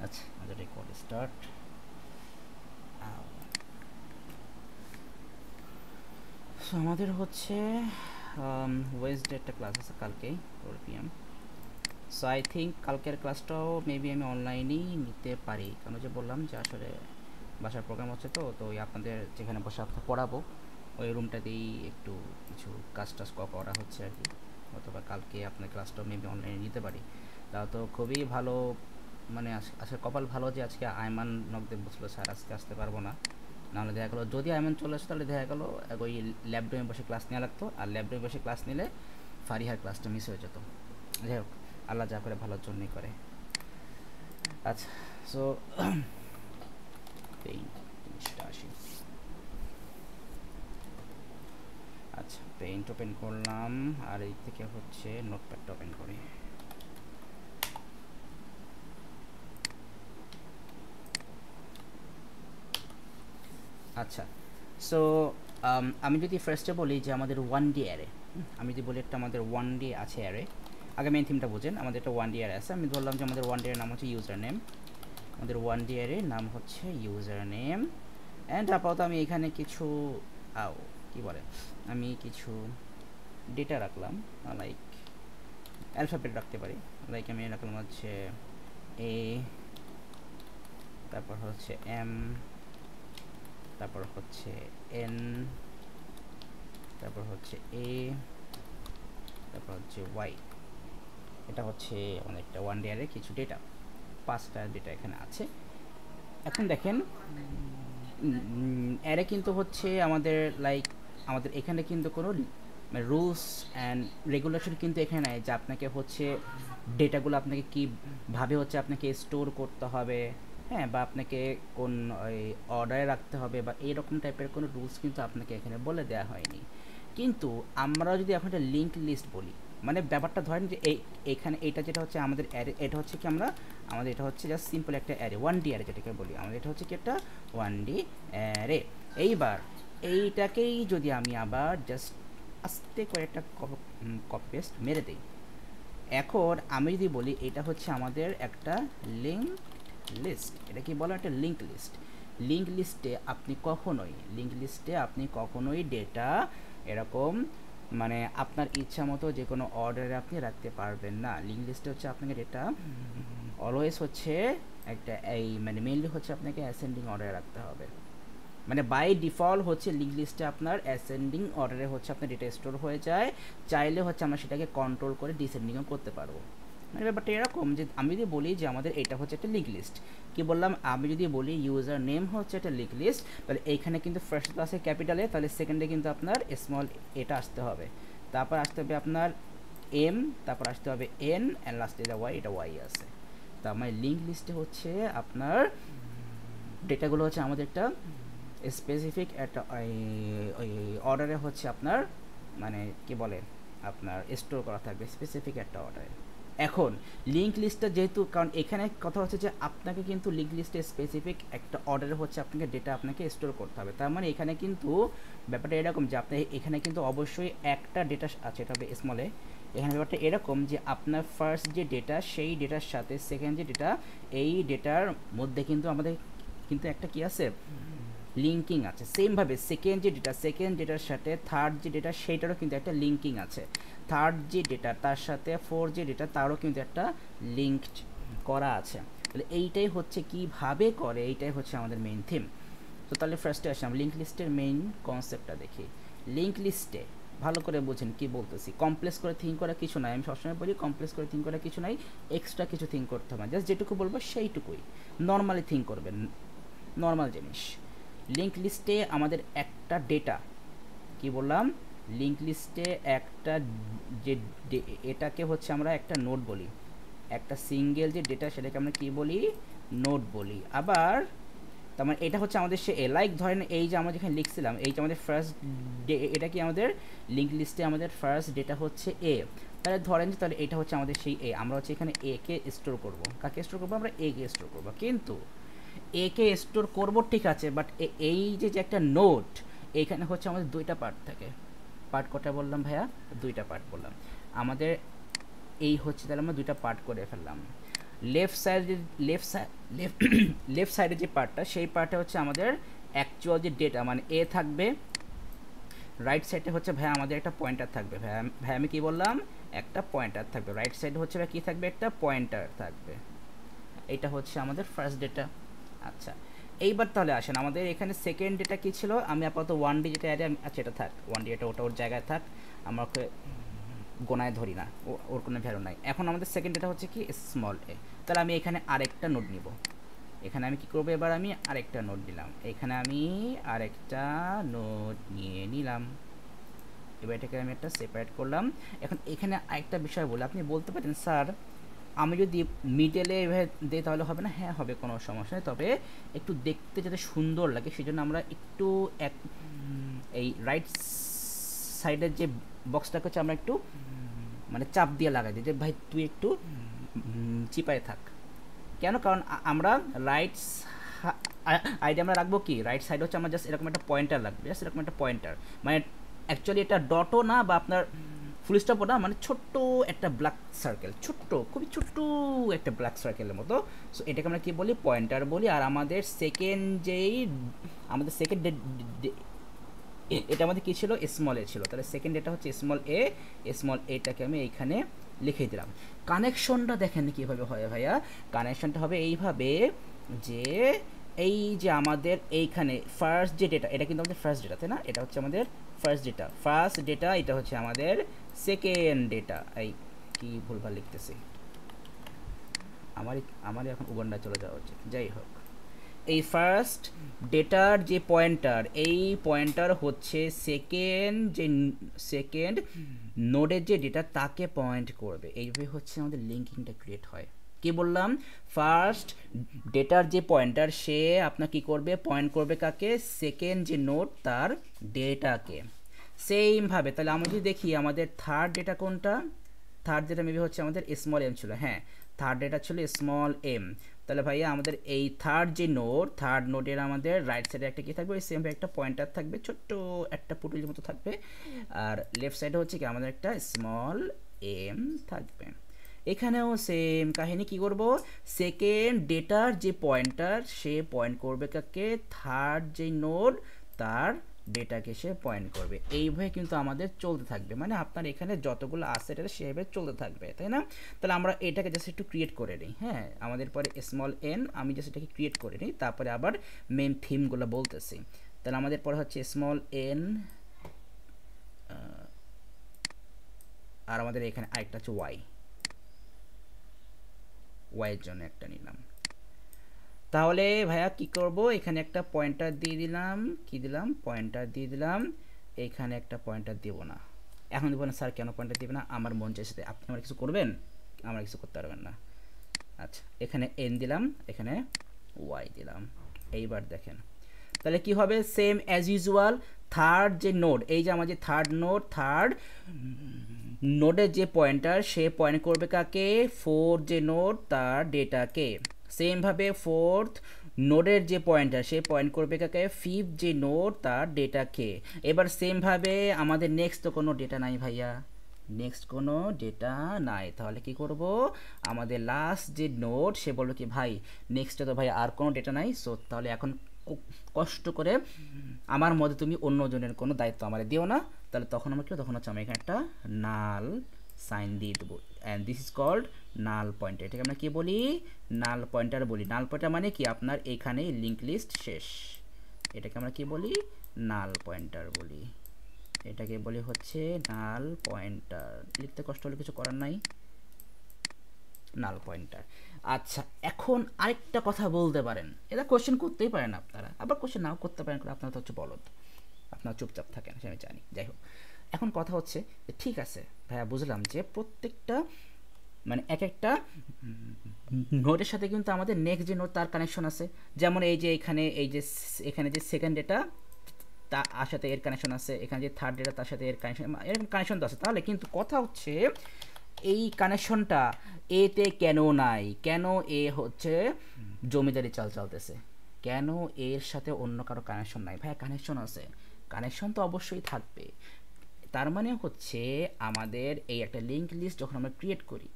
আচ্ছা, আমাদের record start. So আমাদের হচ্ছে ওয়েসডে একটা ক্লাস আছে কালকে 4 PM। সো আই থিঙ্ক কালকের ক্লাসটাও মেবি আমি অনলাইনেই নিতে পারি, কারণ যে বললাম যে আসলে বাসার প্রোগ্রাম হচ্ছে, তো ওই আপনাদের যেখানে বসে আপনার পড়াবো ওই রুমটাতেই একটু কিছু কাজ টাজ করা হচ্ছে আর কি। অথবা কালকে আপনার ক্লাসটাও মেবি অনলাইনে নিতে পারি, তাও তো খুবই ভালো। মানে আজকে কপাল ভালো যে আজকে আয়মান নকদেব বসলো স্যার আজকে আসতে পারবো না, নাহলে দেখা গেলো যদি আয়মান চলে আসে তাহলে দেখা গেলো ওই ল্যাবডমে বসে ক্লাস নেওয়া লাগতো, আর ল্যাবডমে বসে ক্লাস নিলে ফারিহার ক্লাসটা মিস হয়ে যেত। যাই হোক, আল্লাহ যা করে ভালোর জন্যই করে। আচ্ছা, সো পেইন্ট জিনিসটা আসি। আচ্ছা, পেইন্ট ওপেন করলাম, আর এই থেকে হচ্ছে নোটপ্যাডটা ওপেন করি। আচ্ছা, সো আমি যদি ফার্স্টে বলি যে আমাদের 1D অ্যারে, আমি যদি বলি একটা আমাদের 1D আছে অ্যারে। আগে মেন থিমটা বুঝেন, আমাদের একটা 1D অ্যারে আছে। আমি ধরলাম যে আমাদের 1D এর নাম হচ্ছে ইউজার নেম। আমাদের 1D অ্যারে নাম হচ্ছে ইউজার নেম। অ্যান্ড আপাতত আমি এখানে কিছু কি বলে, আমি কিছু ডেটা রাখলাম, লাইক অ্যালফাবেট রাখতে পারি। লাইক আমি রাখলাম হচ্ছে এ, তারপর হচ্ছে এম, তারপর হচ্ছে এন, তারপর হচ্ছে এ, তারপর হচ্ছে ওয়াই। এটা হচ্ছে আমাদের একটা 1D অ্যারে কিছু ডেটা, 5টা ডেটা এখানে আছে। এখন দেখেন অ্যারে কিন্তু হচ্ছে আমাদের লাইক আমাদের এখানে কিন্তু কোনো রুলস অ্যান্ড রেগুলেশন কিন্তু এখানে নাই যে আপনাকে হচ্ছে ডেটাগুলো আপনাকে কীভাবে হচ্ছে আপনাকে স্টোর করতে হবে, হ্যাঁ, বা আপনাকে কোন ওই অর্ডারে রাখতে হবে বা এইরকম টাইপের কোনো রুলস কিন্তু আপনাকে এখানে বলে দেওয়া হয়নি। কিন্তু আমরা যদি এখন একটা লিঙ্ক লিস্ট বলি, মানে ব্যাপারটা ধরেন যে এখানে এটা যেটা হচ্ছে আমাদের অ্যারে, এটা হচ্ছে কি আমরা আমাদের এটা হচ্ছে জাস্ট সিম্পল একটা অ্যারে, 1D অ্যারে যেটাকে বলি, আমাদের এটা হচ্ছে কি একটা 1D অ্যারে। এইবার এইটাকেই যদি আমি আবার জাস্ট আস্তে করে একটা কপি পেস্ট মেরে দিই, এখন আমি যদি বলি এটা হচ্ছে আমাদের একটা লিঙ্ক লিস্ট, এটা কি বলো একটা লিঙ্ক লিস্ট। লিঙ্ক লিস্টে আপনি কখনোই ডেটা এরকম মানে আপনার ইচ্ছা মতো যে কোনো অর্ডারে আপনি রাখতে পারবেন না। লিঙ্ক লিস্টে হচ্ছে আপনাকে ডেটা অলওয়েজ হচ্ছে একটা এই মানে মেইনলি হচ্ছে আপনাকে অ্যাসেন্ডিং অর্ডারে রাখতে হবে। মানে বাই ডিফল্ট হচ্ছে লিঙ্ক লিস্টে আপনার অ্যাসেন্ডিং অর্ডারে হচ্ছে আপনার ডেটা স্টোর হয়ে যায়, চাইলে হচ্ছে আমরা সেটাকে কন্ট্রোল করে ডিসেন্ডিংও করতে পারবো। মানে ব্যাপারটা এরকম যে আমি যদি বলি যে আমাদের এটা হচ্ছে একটা লিঙ্ক লিস্ট, কি বললাম, আমি যদি বলি ইউজার নেম হচ্ছে একটা লিঙ্ক লিস্ট, তাহলে এইখানে কিন্তু ফার্স্ট আছে ক্যাপিটালে, তাহলে সেকেন্ডে কিন্তু আপনার স্মল এটা আসতে হবে, তারপর আসতে হবে আপনার এম, তারপর আসতে হবে এন, অ্যান্ড লাস্টে এটা ওয়াই, এটা ওয়াই আছে। তো আমার লিঙ্ক লিস্টে হচ্ছে আপনার ডেটাগুলো হচ্ছে আমাদের একটা স্পেসিফিক একটা ওই অর্ডারে হচ্ছে আপনার মানে কি বলে আপনার স্টোর করা থাকবে স্পেসিফিক একটা অর্ডারে। এখন লিঙ্ক লিস্টটা যেহেতু, কারণ এখানে কথা হচ্ছে যে আপনাকে কিন্তু লিঙ্ক লিস্টে স্পেসিফিক একটা অর্ডারে হচ্ছে আপনাকে ডেটা আপনাকে স্টোর করতে হবে, তার মানে এখানে কিন্তু ব্যাপারটা এরকম যে আপনি এখানে কিন্তু অবশ্যই একটা ডেটা আছে, এটা হবে স্মলে। এখানে ব্যাপারটা এরকম যে আপনার ফার্স্ট যে ডেটা সেই ডেটার সাথে সেকেন্ড যে ডেটা, এই ডেটার মধ্যে কিন্তু আমাদের কিন্তু একটা কি আছে, লিঙ্কিং আছে। সেমভাবে সেকেন্ড ডেটার সাথে থার্ড যে ডেটা সেইটারও কিন্তু একটা লিঙ্কিং আছে, থার্ড যে ডেটা তার সাথে ফোর্থ যে ডেটা তারও কিন্তু একটা লিঙ্কড করা আছে। তাহলে এইটাই হচ্ছে কিভাবে করে, এইটাই হচ্ছে আমাদের মেইন থিম। তো তাহলে ফার্স্টে আসলাম লিঙ্ক লিস্টের মেইন কনসেপ্টটা দেখি। লিঙ্ক লিস্টে ভালো করে বোঝেন কি বলতেছি, কমপ্লেক্স করে থিঙ্ক করা কিছু নাই, আমি সবসময় বলি কমপ্লেক্স করে থিঙ্ক করা কিছু নাই, এক্সট্রা কিছু থিঙ্ক করতে হবে, জাস্ট যেটুকু বলবো সেইটুকুই নর্মালি থিঙ্ক করবেন, নর্মাল জিনিস। লিঙ্ক লিস্টে আমাদের একটা ডেটা, কি বললাম, লিঙ্ক লিস্টে একটা যে এটাকে হচ্ছে আমরা একটা নোড বলি, একটা সিঙ্গেল যে ডেটা সেটাকে আমরা কি বলি, নোড বলি। আবার তার মানে এটা হচ্ছে আমাদের সে লাইক ধরেন এই যে আমরা যেখানে লিখছিলাম এই যে আমাদের ফার্স্ট এটা কি আমাদের লিঙ্ক লিস্টে আমাদের ফার্স্ট ডেটা হচ্ছে এ, তাহলে ধরেন যে তাহলে এটা হচ্ছে আমাদের সেই এ, আমরা হচ্ছে এখানে এ কে স্টোর করব, কাকে স্টোর করবো, আমরা এ কে স্টোর করবো। কিন্তু এ কে স্টোর করবো ঠিক আছে, বাট এই যে একটা নোট, এখানে হচ্ছে আমাদের দুইটা পার্ট থাকে। পার্ট কটা বললাম ভাইয়া, দুইটা পার্ট বললাম আমাদের। এই হচ্ছে তাহলে আমরা দুইটা পার্ট করে ফেললাম। লেফট সাইডে লেফট সাইড লেফট লেফট সাইডে যে পার্টটা, সেই পার্টে হচ্ছে আমাদের অ্যাকচুয়াল যে ডেটা মানে এ থাকবে, রাইট সাইডে হচ্ছে ভাই আমাদের একটা পয়েন্টার থাকবে। ভাই ভাই আমি কি বললাম, একটা পয়েন্টার থাকবে। রাইট সাইডে হচ্ছে ভাই কী থাকবে, একটা পয়েন্টার থাকবে। এটা হচ্ছে আমাদের ফার্স্ট ডেটা। আচ্ছা, এইবার তাহলে আসেন আমাদের এখানে সেকেন্ড ডেটা কী ছিল, আমি আপাতত 1D যেটা অ্যারে, আচ্ছা এটা থাক, 1D এটা ওটা ওর জায়গায় থাক, আমাকে গোনায় ধরি না, ওর কোনো ভ্যালু নাই। এখন আমাদের সেকেন্ড ডেটা হচ্ছে কি স্মল এ। তাহলে আমি এখানে আরেকটা নোড নিব। এখানে আমি কি করবো, এবার আমি আরেকটা নোড নিলাম, এখানে আমি আরেকটা নোড নিয়ে নিলাম। এবার এটাকে আমি একটা সেপারেট করলাম। এখন এখানে আরেকটা বিষয় বলে, আপনি বলতে পারেন স্যার আমি যদি মিডলে এভাবে দিই তাহলে হবে না? হ্যাঁ হবে, কোনো সমস্যা নেই, তবে একটু দেখতে যাতে সুন্দর লাগে সেই জন্য আমরা একটু এই রাইট সাইডের যে বক্সটাকে হচ্ছে আমরা একটু মানে চাপ দিয়ে লাগাই দিই যে ভাই তুই একটু চিপায় থাক। কেন? কারণ আমরা রাইট আইডি আমরা রাখবো কি, রাইট সাইড হচ্ছে আমরা জাস্ট এরকম একটা পয়েন্টার রাখবো, জাস্ট এরকম একটা পয়েন্টার, মানে অ্যাকচুয়ালি এটা ডটও না বা আপনার ফুল স্টপও না, মানে ছোট্ট একটা ব্ল্যাক সার্কেল, ছোট্ট খুবই ছোট্ট একটা ব্ল্যাক সার্কেলের মতো। সো এটাকে আমরা কী বলি, পয়েন্টার বলি। আর আমাদের সেকেন্ড যেই আমাদের সেকেন্ড এটা আমাদের কী ছিল, স্মল এ ছিল, তাহলে সেকেন্ড এটা হচ্ছে স্মল এ। স্মল এটাকে আমি এইখানে লিখে দিলাম। কানেকশনটা দেখেন কীভাবে হয় ভাইয়া, কানেকশনটা হবে এইভাবে যে এই যে আমাদের এইখানে ফার্স্ট যে ডেটা, এটা কিন্তু আমাদের ফার্স্ট ডেটা, তাই না? এটা হচ্ছে আমাদের ফার্স্ট ডেটা, এটা হচ্ছে আমাদের সেকেন্ড ডেটা। এই কি ভুলভাল লিখতেছি, আমারই এখন উগান্ডা চলে যাওয়া উচিত। যাই হোক, এই ফার্স্ট ডেটার যে পয়েন্টার, এই পয়েন্টার হচ্ছে সেকেন্ড নোডের যে ডেটা তাকে পয়েন্ট করবে। এইভাবে হচ্ছে আমাদের লিঙ্কিংটা ক্রিয়েট হয়। কি বললাম, ফার্স্ট ডেটার যে পয়েন্টার সে আপনার কি করবে, পয়েন্ট করবে কাকে, সেকেন্ড যে নোড তার ডেটাকে। সেমভাবে তাহলে আমরা যদি দেখি আমাদের থার্ড ডেটা কোনটা, থার্ড ডেটা মেবি হচ্ছে আমাদের স্মল এম ছিল, হ্যাঁ থার্ড ডেটা ছিল স্মল এম। তাহলে ভাইয়া আমাদের এই থার্ড যে নোড, থার্ড নোডের আমাদের রাইট সাইডে একটা কি থাকবে, সেমভাবে একটা পয়েন্টার থাকবে, ছোট্ট একটা পুটুলির মতো থাকবে। আর লেফট সাইডে হচ্ছে কি আমাদের একটা স্মল এম থাকবে। এখানেও সেম কাহিনী, কি করব, সেকেন্ড ডেটার যে পয়েন্টার সে পয়েন্ট করবে কাকে, থার্ড যে নোড তার ডেটাকে সে পয়েন্ট করবে। এইভাবে কিন্তু আমাদের চলতে থাকবে, মানে আপনার এখানে যতগুলো আছে এটা সেভাবে চলতে থাকবে, তাই না? তাহলে আমরা এটাকে জাস্ট একটু ক্রিয়েট করে নিই। হ্যাঁ, আমাদের পরে স্মল এন, আমি জাস্ট এটাকে ক্রিয়েট করে নিই, তারপরে আবার মেন থিমগুলো বলতেছি। তাহলে আমাদের পরে হচ্ছে স্মল এন, আর আমাদের এখানে আরেকটা হচ্ছে ওয়াইয়ের জন্য একটা নিলাম। তাহলে ভাইয়া কি করব, এখানে একটা পয়েন্টার দিয়ে দিলাম, কি দিলাম, পয়েন্টার দিয়ে দিলাম। এখানে একটা পয়েন্টার দেব না, এখন দেবো না স্যার, কেন পয়েন্টার দেবে না, আমার মন চাইছে। আপনি আমার কিছু করবেন, আমার কিছু করতে পারবেন না। আচ্ছা, এখানে এন দিলাম, এখানে ওয়াই দিলাম। এইবার দেখেন তাহলে কি হবে, সেম অ্যাজ ইউজুয়াল। থার্ড যে নোড, এই যে আমার যে থার্ড নোড, থার্ড নোডের যে পয়েন্টার সে পয়েন্ট করবে কাকে, ফোর্থ যে নোড তার ডেটাকে। সেমভাবে ফোর্থ নোডের যে পয়েন্টার সে পয়েন্ট করবে কাকে, ফিফথ যে নোড তার ডেটাকে। এবার সেমভাবে আমাদের নেক্সট তো কোনো ডেটা নাই ভাইয়া, নেক্সট কোনো ডেটা নাই, তাহলে কি করব, আমাদের লাস্ট যে নোড সে বলবে কি ভাই নেক্সটে তো ভাই আর কোনো ডেটা নাই, সো তাহলে এখন কষ্ট করে আমার মধ্যে তুমি অন্যজনের কোনো দায়িত্ব আমার দিও না। তাহলে তখন আমরা কি, তখন হচ্ছে আমি এখানে একটা নাল সাইন দিয়ে দেবো, and this is called null pointer. এটাকে আমরা কি বলি, নাল পয়েন্টার বলি। নাল পয়েন্টার মানে কি, আপনার এখানে লিঙ্ক লিস্ট শেষ, এটাকে আমরা কি বলি, নাল পয়েন্টার বলি। এটাকে বলি হচ্ছে নাল পয়েন্টার, লিখতে কষ্ট হলে কিছু করার নাই, নাল পয়েন্টার। আচ্ছা, এখন আরেকটা কথা বলতে পারেন, এটা কোশ্চেন করতেই পারেন আপনারা, আবার কোশ্চেন নাও করতে পারেন, আপনারা তো হচ্ছে বলদ, আপনারা চুপচাপ থাকেন সে আমি জানি। যাই হোক, এখন কথা হচ্ছে যে ঠিক আছে ভাইয়া বুঝলাম যে প্রত্যেকটা মানে এক একটা নোডের সাথে কিন্তু আমাদের নেক্সট যে নোড তার কানেকশন আছে। যেমন এই যে এখানে যে সেকেন্ড ডেটা তার সাথে এর কানেকশন আছে, এখানে যে থার্ড ডেটা তার সাথে এর কানেকশন, এরকম কানেকশন তো আছে। তাহলে কিন্তু কথা হচ্ছে এই কানেকশনটা এতে কেন নাই, কেন এ হচ্ছে জমিদারি চাল চালতেছে, কেন এর সাথে অন্য কারো কানেকশন নাই? ভাই কানেকশন আছে, কানেকশন তো অবশ্যই থাকবে। তার মানে হচ্ছে আমাদের এই একটা লিঙ্ক লিস্ট যখন আমরা ক্রিয়েট করি,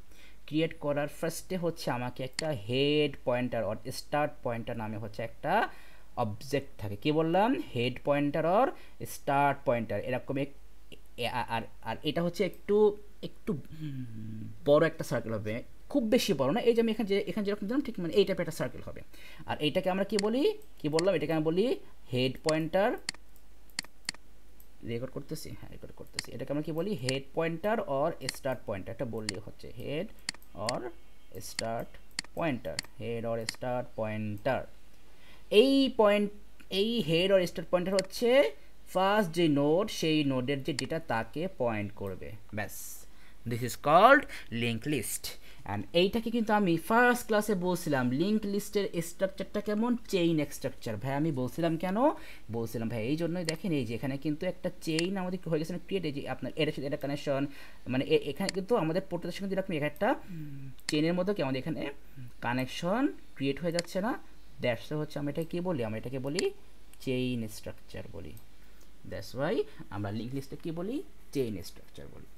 ক্রিয়েট করার ফার্স্টে হচ্ছে আমাকে একটা head pointer or start pointer নামে হচ্ছে একটা অবজেক্ট থাকে। কি বললাম? Head pointer or start pointer, এরকম আর আর এটা হচ্ছে একটু একটু বড় একটা সার্কেল হবে, খুব বেশি বড় না। এই যে আমি এখানে যেরকম দিলাম ঠিক মানে এই টাইপের একটা সার্কেল হবে। আর এইটাকে আমরা কি বলি, কি বললাম, এটাকে আমরা বলি হেড পয়েন্টার। রেকর্ড করতেছি, হ্যাঁ রেকর্ড করতেছি। এটাকে আমরা কি বলি? Head pointer or start pointer. এটা বললেই হচ্ছে head or start pointer, head or start pointer. এই পয়েন্ট, এই হেড অর স্টার্ট পয়েন্টার হচ্ছে ফার্স্ট যে নোড, সেই নোডের যে ডেটা তাকে পয়েন্ট করবে, ব্যাস। This is called link list. And এইটাকে কিন্তু আমি ফার্স্ট ক্লাসে বলছিলাম লিঙ্ক লিস্টের স্ট্রাকচারটা কেমন, চেইন স্ট্রাকচার। ভাই আমি বলছিলাম কেন বলছিলাম ভাই, এই জন্যই দেখেন এই যে এখানে কিন্তু একটা চেইন আমাদের হয়ে গেছে ক্রিয়েট। এই যে আপনার এটার সাথে এটা কানেকশন, মানে এখানে কিন্তু আমাদের পোর্টালের সঙ্গে এরকম একটা চেইনের মধ্যে কি আমাদের এখানে কানেকশন ক্রিয়েট হয়ে যাচ্ছে না? দ্যাটস হচ্ছে আমরা এটাকে কী বলি, আমরা এটাকে বলি চেইন স্ট্রাকচার বলি। দ্যাটস ওয়াই আমরা লিঙ্ক লিস্টে কী বলি, চেইন স্ট্রাকচার বলি।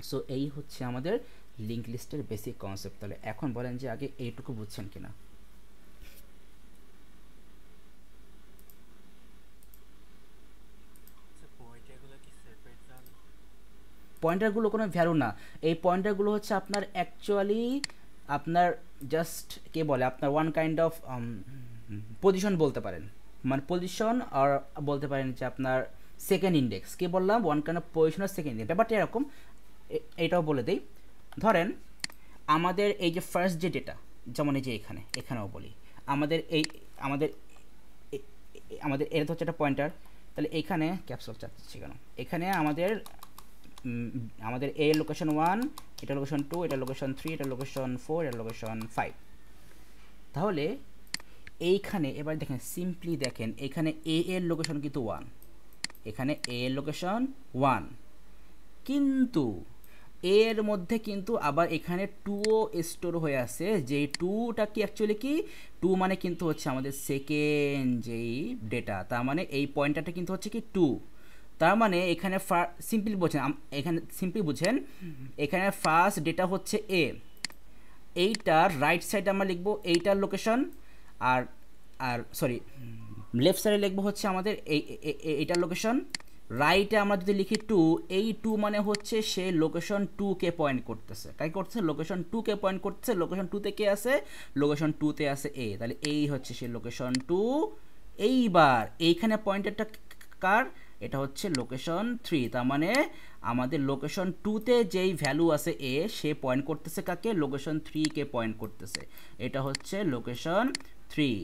সো এই হচ্ছে আমাদের লিঙ্ক লিস্টের বেসিক কনসেপ্ট। তাহলে এখন বলেন যে আগে এইটুকু বুঝছেন কিনা? পয়েন্টারগুলো কোনো ভ্যালু না, এই পয়েন্টারগুলো হচ্ছে আপনার অ্যাকচুয়ালি আপনার জাস্ট কে বলে আপনার ওয়ান কাইন্ড অফ পজিশন বলতে পারেন, মানে পজিশন আর বলতে পারেন যে আপনার সেকেন্ড ইন্ডেক্স। কি বললাম? ওয়ান কাইন্ড অফ পজিশন আর সেকেন্ড ইন্ডেক্স। ব্যাপারটা এরকম, এটাও বলে দেই। ধরেন আমাদের এই যে ফার্স্ট যে ডেটা, যেমন এই যে এখানেও বলি আমাদের এই আমাদের আমাদের এটা হচ্ছে একটা পয়েন্টার। তাহলে এখানে ক্যাপসুল চাচ্ছি কেন, এখানে আমাদের আমাদের এ লোকেশন 1, এটা লোকেশন 2, এটা লোকেশন 3, এটা লোকেশন 4, এটা লোকেশন 5। তাহলে এইখানে এবার দেখেন, সিম্পলি দেখেন এখানে এ এর লোকেশন কিন্তু 1, এখানে এ এর লোকেশন 1, কিন্তু এর মধ্যে কিন্তু আবার এখানে 2ও স্টোর হয়ে আছে। যে 2টা কি অ্যাকচুয়ালি কি 2 মানে কিন্তু হচ্ছে আমাদের সেকেন্ড যেই ডেটা, তার মানে এই পয়েন্টারটা কিন্তু হচ্ছে কি 2। তার মানে এখানে সিম্পলি বুঝেন, এখানে সিম্পলি বুঝেন, এখানে ফার্স্ট ডেটা হচ্ছে এ, এইটার রাইট সাইডে আমরা লিখবো এইটার লোকেশন, আর আর সরি লেফট সাইডে লিখবো হচ্ছে আমাদের এইটার লোকেশন। রাইটে আমরা যদি লিখি 2, এই 2 মানে হচ্ছে সে লোকেশন 2কে পয়েন্ট করতেছে। কাই করতেছে? লোকেশন 2কে পয়েন্ট করতেছে। লোকেশন 2তে কে আছে? লোকেশন 2তে আছে এ, তাহলে এই হচ্ছে সে লোকেশন 2। এইবার এইখানে পয়েন্টারটা কার? এটা হচ্ছে লোকেশন 3। তার মানে আমাদের লোকেশন 2তে যেই ভ্যালু আছে এ, সে পয়েন্ট করতেছে কাকে? লোকেশন 3কে পয়েন্ট করতেছে। এটা হচ্ছে লোকেশন 3।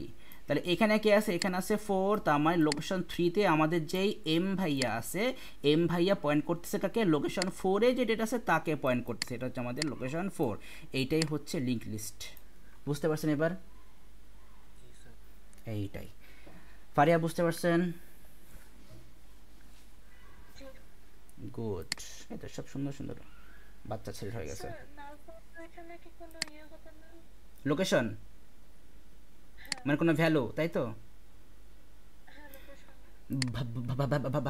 তাহলে এখানে কে আছে? এখানে আছে 4। তার মানে লোকেশন 3তে আমাদের যেই এম ভাইয়া আছে, এম ভাইয়া পয়েন্ট করতেছে কাকে? লোকেশন 4-এ যে ডেটা আছে তাকে পয়েন্ট করতেছে। এটা হচ্ছে আমাদের লোকেশন 4। এইটাই হচ্ছে লিঙ্ক লিস্ট। বুঝতে পারছেন এবার? এইটাই। ফারিয়া বুঝতে পারছেন? গুড। এই তো সব সুন্দর সুন্দর বাচ্চা ছেলে হয়ে গেছে। লোকেশন মানে কোনো ভ্যালু, তাই তো?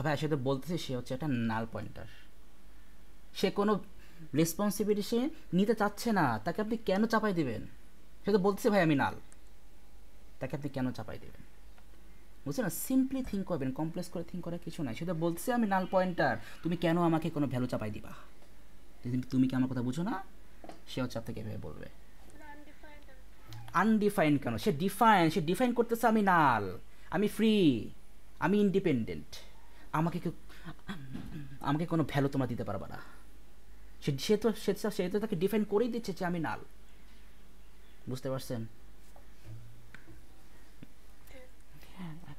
ভাই সে তো বলতেছে সে হচ্ছে একটা নাল পয়েন্টার, সে কোনো রেসপন্সিবিলিটি সে নিতে চাচ্ছে না। তাকে আপনি কেন চাপাই দিবেন? সে তো বলতেছে ভাই আমি নাল, তাকে আপনি কেন চাপাই দেবেন? বুঝছেন না? সিম্পলি থিঙ্ক করবেন, কমপ্লেক্স করে থিঙ্ক করার কিছু নাই। সে তো বলতেছে আমি নাল পয়েন্টার, তুমি কেন আমাকে কোনো ভ্যালু চাপাই দিবা? তুমি কি আমার কথা বুঝো না? সে হচ্ছে আপনাকে এভাবে বলবে। আনডিফাইন্ড কেন? সে ডিফাইন করতেছে আমি নাল, আমি ফ্রি, আমি ইন্ডিপেন্ডেন্ট, আমাকে আমাকে কোনো ভ্যালু তোমরা দিতে পারবে না। সে তো তাকে ডিফাইন করেই দিচ্ছে যে আমি নাল। বুঝতে পারছেন?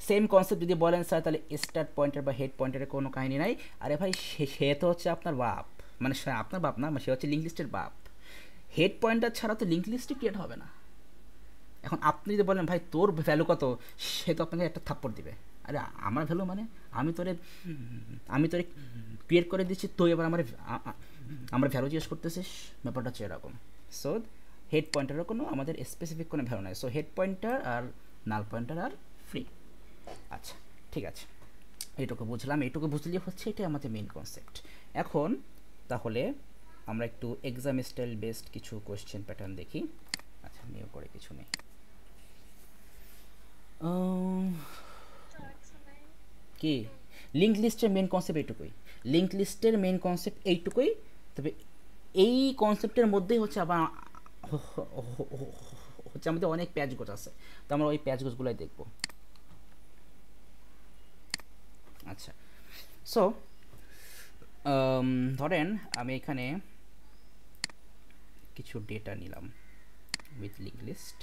সেম কনসেপ্ট যদি বলেন স্যার তাহলে স্টার্ট পয়েন্টার বা হেড পয়েন্টারের কোনো কাহিনী নাই। আরে ভাই সে তো হচ্ছে আপনার বাপ, মানে সে আপনার বাপ না, সে হচ্ছে লিঙ্ক লিস্টের বাপ। হেড পয়েন্টার ছাড়া তো লিঙ্ক লিস্টই ক্রিয়েট হবে না। এখন আপনি যদি বলেন ভাই তোর ভ্যালু কত, সে তো আপনাকে একটা থাপ্পড় দিবে। আরে আমার ভ্যালু মানে আমি তোরে ক্রিয়েট করে দিচ্ছি, তুই এবার আমার ভ্যালু জিজ্ঞেস করতেছিস? ব্যাপারটা হচ্ছে এরকম। সো হেড পয়েন্টারের কোনো আমাদের স্পেসিফিক কোনো ভ্যালু নাই। সো হেড পয়েন্টার আর নাল পয়েন্টার আর ফ্রি। আচ্ছা ঠিক আছে, এইটুকু বুঝলাম। এইটুকু বুঝলে হচ্ছে এটাই আমাদের মেইন কনসেপ্ট। এখন তাহলে আমরা একটু এক্সাম স্টাইল বেসড কিছু কোশ্চেন প্যাটার্ন দেখি। আচ্ছা, নিউ করে কিছু নেই। কি লিঙ্ক লিস্টের মেন কনসেপ্ট এইটুকুই, লিঙ্ক লিস্টের মেন কনসেপ্ট এইটুকুই। তবে এই কনসেপ্টের মধ্যেই হচ্ছে আবার হচ্ছে আমাদের অনেক প্যাচ গোছ আছে, তো আমরা ওই প্যাচ গোছগুলোই দেখব। আচ্ছা, সো ধরেন আমি এখানে কিছু ডেটা নিলাম উইথ লিঙ্ক লিস্ট।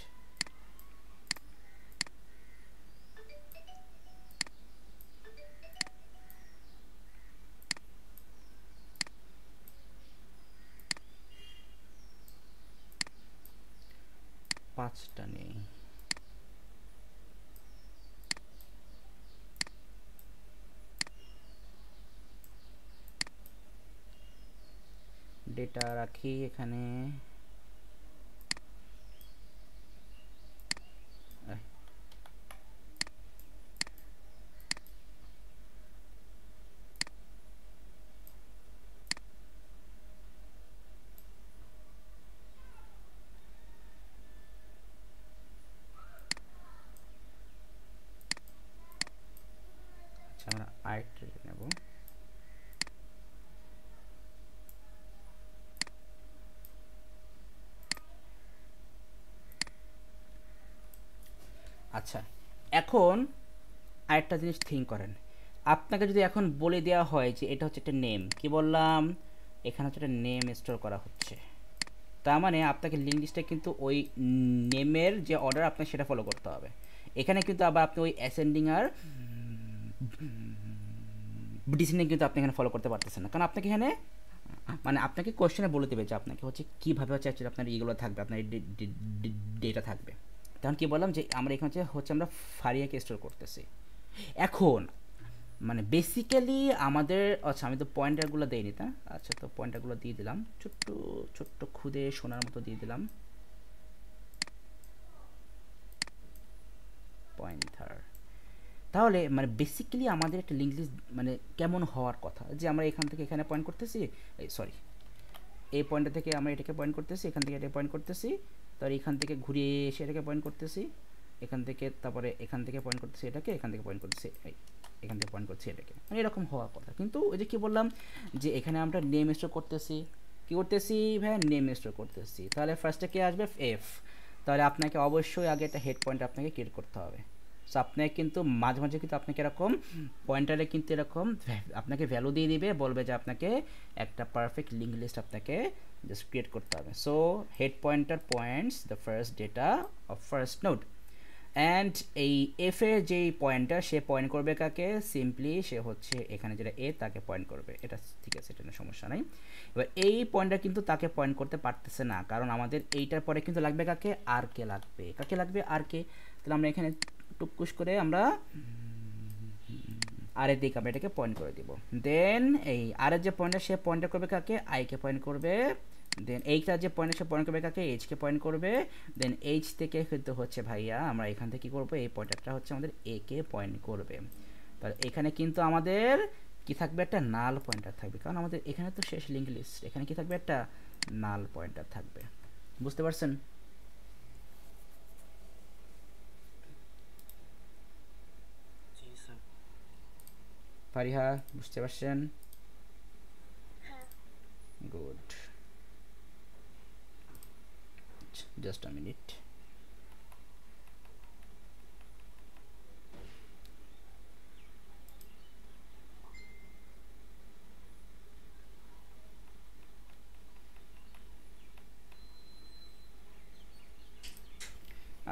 পাঁচটা নেই, ডেটা রাখি এখানে। আচ্ছা, আমরা আরেকটা নেব। আচ্ছা, এখন আরেকটা জিনিস থিঙ্ক করেন। আপনাকে যদি এখন বলে দেওয়া হয় যে এটা হচ্ছে একটা নেম, কি বললাম, এখানে হচ্ছে একটা নেম স্টোর করা হচ্ছে, তার মানে আপনাকে লিঙ্ক লিস্টে কিন্তু ওই নেমের যে অর্ডার আপনাকে সেটা ফলো করতে হবে। এখানে কিন্তু আবার আপনি ওই অ্যাসেন্ডিং আর ডিসেন্ডিং কিন্তু আপনি এখানে ফলো করতে পারতেছেন না, কারণ আপনাকে এখানে মানে আপনাকে কোশ্চেনে বলে দেবে যে আপনাকে হচ্ছে কীভাবে হচ্ছে অ্যাকচুয়ালি আপনার ইগুলো থাকবে, আপনার ডেটা থাকবে। তখন কি বললাম যে আমরা এখানে হচ্ছে আমরা ফারিয়াকে স্টোর করতেছি। এখন মানে বেসিক্যালি আমাদের, আচ্ছা আমি তো পয়েন্টারগুলো দিইনি, তা আচ্ছা, তো পয়েন্টারগুলো দিয়ে দিলাম, ছোট্ট ছোট্ট খুদে সোনার মতো দিয়ে দিলাম পয়েন্টার। তাহলে মানে বেসিক্যালি আমাদের একটা লিঙ্ক লিস্ট মানে কেমন হওয়ার কথা, যে আমরা এখান থেকে এখানে পয়েন্ট করতেছি, সরি এই পয়েন্টটা থেকে আমরা এটাকে পয়েন্ট করতেছি, এখান থেকে এটা পয়েন্ট করতেছি, তারপর এখান থেকে ঘুরিয়ে এসে এটাকে পয়েন্ট করতেছি, এখান থেকে তারপরে এখান থেকে পয়েন্ট করতেছি এটাকে, এখান থেকে পয়েন্ট করতেছি এখান থেকে পয়েন্ট করছি এটাকে, মানে এরকম হওয়ার কথা। কিন্তু ওই যে কী বললাম যে এখানে আমরা নেম স্টোর করতেছি, কী করতেছি ভাই, নেম স্টোর করতেছি, তাহলে ফার্স্টে কে আসবে, এফ। তাহলে আপনাকে অবশ্যই আগে একটা হেড পয়েন্ট আপনাকে ক্রিয়েট করতে হবে। সো আপনাকে কিন্তু মাঝে মাঝে কিন্তু আপনাকে এরকম পয়েন্টারে কিন্তু এরকম আপনাকে ভ্যালু দিয়ে দিবে, বলবে যে আপনাকে একটা পারফেক্ট লিঙ্ক লিস্ট আপনাকে জাস্ট ক্রিয়েট করতে হবে। So head pointer points the first data of first node, and এই এফ এর যেই পয়েন্টার সে পয়েন্ট করবে কাকে, সিম্পলি সে হচ্ছে এখানে যেটা এ তাকে পয়েন্ট করবে, এটা ঠিক আছে, এটা সমস্যা নাই। এবার এই পয়েন্টার কিন্তু তাকে পয়েন্ট করতে পারতেছে না, কারণ আমাদের এইটার পরে কিন্তু লাগবে কাকে, আর কে লাগবে, কাকে লাগবে, আর কে। তাহলে আমরা এখানে টুকুস করে আমরা আর এর দিকে আমরা এটাকে পয়েন্ট করে দিব। দেন এই আর এর যে পয়েন্টার সে পয়েন্টার করবে কাকে, আইকে পয়েন্ট করবে। দেন এইটা যে পয়েন্ট সে পয়েন্ট করবে কাকে, এইচকে পয়েন্ট করবে। দেন এইচ থেকে কিন্তু হচ্ছে ভাইয়া আমরা এখান থেকে কী করবো, এই পয়েন্টারটা হচ্ছে আমাদের এ কে পয়েন্ট করবে। তাহলে এখানে কিন্তু আমাদের কি থাকবে, একটা নাল পয়েন্টার থাকবে, কারণ আমাদের এখানে তো শেষ লিঙ্ক লিস্ট, এখানে কি থাকবে, একটা নাল পয়েন্টার থাকবে। বুঝতে পারছেন? ফারিহা বুঝতে পারছেন? Good, just a minute.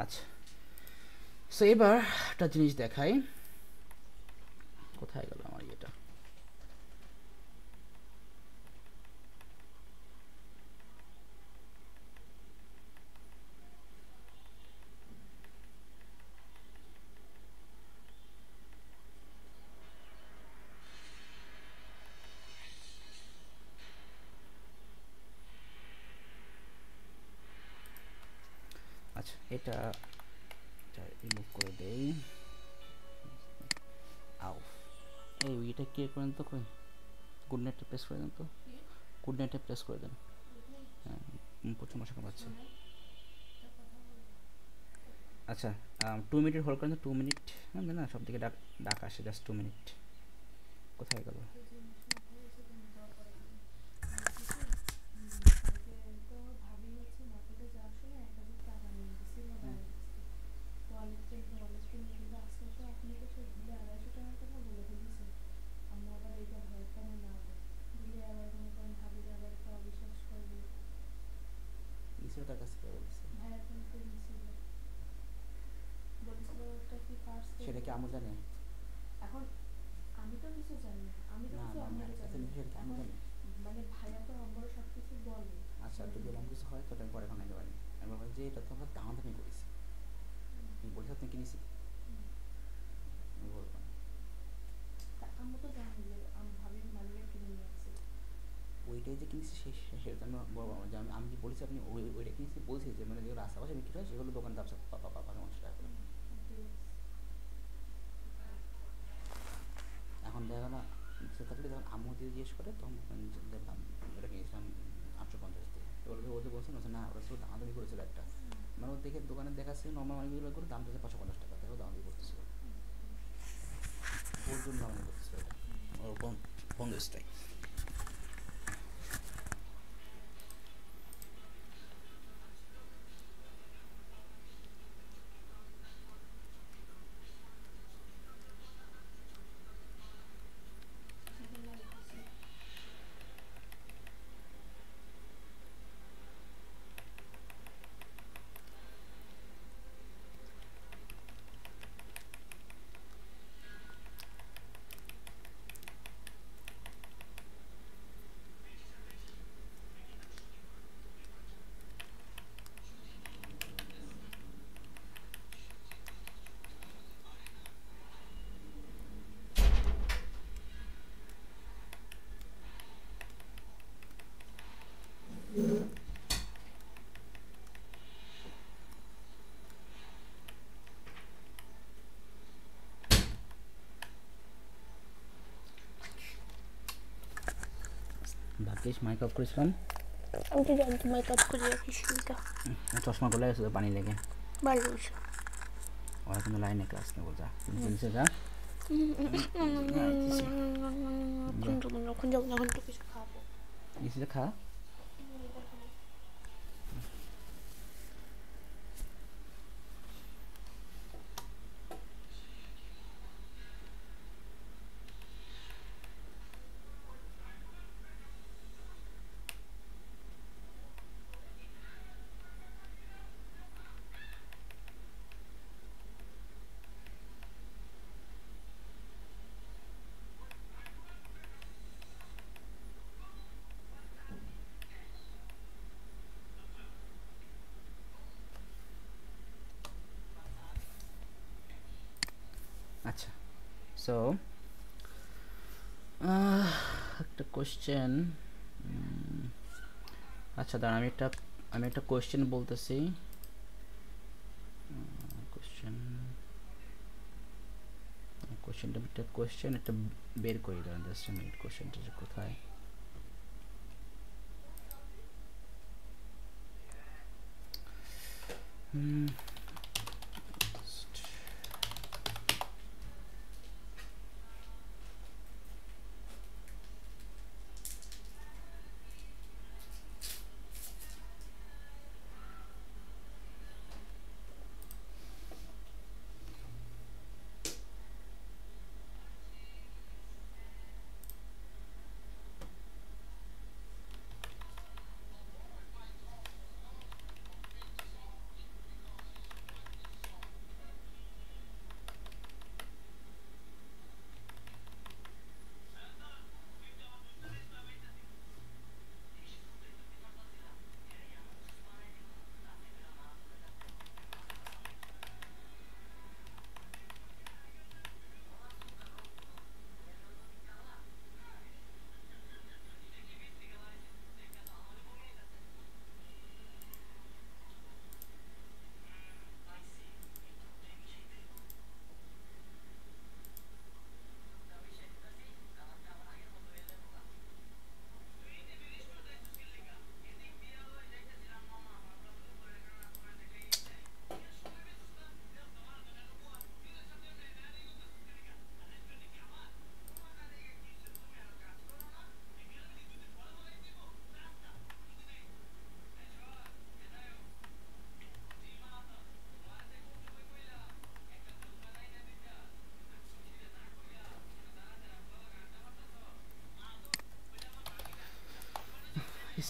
আচ্ছা, সো এবার একটা জিনিস দেখাই, কোথায় গেল আমার ইয়েটা, আচ্ছা এটা রিমুভ করে দেই। আও এই উইটা ক্লিয়ার করেন তো, কই গুড নাইটটা প্রেস করে দেন তো, গুড নাইটে প্রেস করে দেন। হ্যাঁ, প্রচুর মশা কামড়াচ্ছে। আচ্ছা 2 মিনিট হোল্ড করেন, 2 মিনিট। না সব দিকে ডাক আসে, জাস্ট 2 মিনিট। কোথায় গেল? তার কাছে সেটা কি আমু জানে? এখন আমি তো কিছু জানি না, আমি তো কিছু আমু জানি না, আমি জানি মানে ভাইয়া তো আমারও সব কিছু বলে। আচ্ছা যদি এরকম কিছু হয় তো এটা পরে এখন আগে পারি। আমি বলবো যে এটা তো আমরা দামাদামি করেছি, তুমি বলছো আপনি কিনেছি, আমি বলবো আমি তো জানি যে আমি ভাবি মালিকা কিনে নিয়ে আসছি, ওইটাই যে কিনেছি সেটা আমি বলবো যে আমি কি বলেছি আপনি ওইটা কিনেছি, বলছি যে মানে যেগুলো রাস্তাপাশে বিক্রি হয় সেগুলো দোকানে দাম 550 টাকা করে। এখন দেখা না সেক্ষেত্রে যখন আম্মু দিয়ে জিজ্ঞেস করে তখন দেখলাম এটা কিনেছিলাম 850 দিয়ে, এবার ওদের বলছেন না ওরা শুধু দামাদামি করেছিল একটা, মানে ওর দেখে দোকানে দেখাচ্ছে নর্মাল অনেকগুলো করে দাম চাচ্ছে 550 টাকা, দেখো দামাদামি করতেছিল, ওর জন্য দামাদামি করতেছিল এটা, ওর বন্ধ স্টাই। ভাগ্যিস মাইক অফ করেছিলাম, আমি তো জানি তোমার কাজ করে রাখিস চশমা গলায় আছে পানি লেগে। ভালো হয়েছে। ওরা কিন্তু লাইনে ক্লাস নেবো, যা জিনিসে যা এখন যাবো, এখন তো কিছু খাবো, জিনিসে খা। আচ্ছা সো একটা কোশ্চেন, আচ্ছা দাঁড়া আমি একটা কোশ্চেন বলতেছি, কোশ্চেন একটা বের করি, দাঁড়ান জাস্ট মিনিট, কোশ্চেনটা যে কোথায়।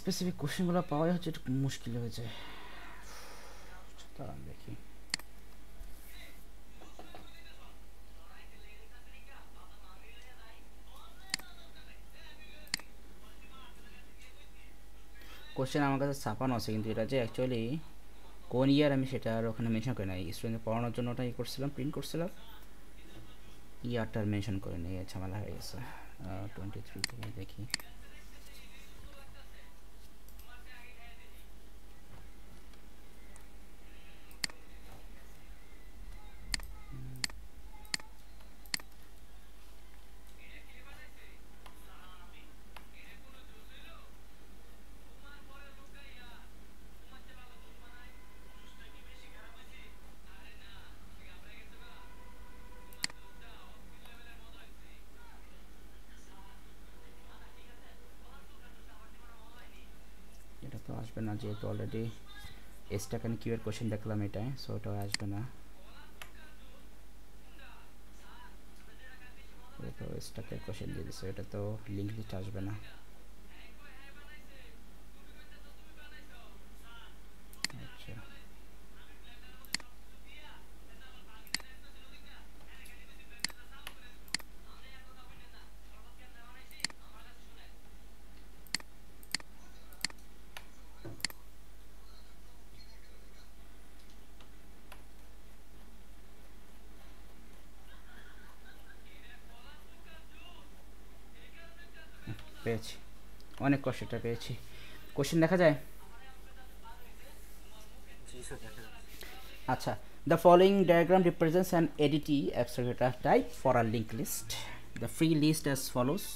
স্পেসিফিক কোশ্চেনগুলো পাওয়াই হচ্ছে একটু মুশকিল হয়ে যায়। দাঁড়ান দেখি। কোশ্চেন আমার কাছে ছাপানো আছে, কিন্তু এটা যে অ্যাকচুয়ালি কোন ইয়ার আমি সেটা আর ওখানে মেনশন করে নাই। স্টুডেন্ট পড়ানোর জন্য ওটা করছিলাম, প্রিন্ট করছিলাম, ইয়ারটা মেনশন করে নিয়ে ঝামেলা হয়ে গেছে। 23 থেকে দেখি। এটা তো আসবে না, যেহেতু অলরেডি স্ট্যাক এন্ড কিউ এর কোশ্চেন দেখলাম এটাই, সো এটা আসবে না। এটা তো স্ট্যাকের কোশ্চেন দিয়ে দিছে, এটা তো লিঙ্ক লিস্ট আসবে না। আচ্ছা, পেয়েছি, অনেক কোশ্চেনটা পেয়েছি। কোশ্চেন দেখা যায়? আচ্ছা, the following diagram represents an ADT abstract type for a linked list. The free list as follows.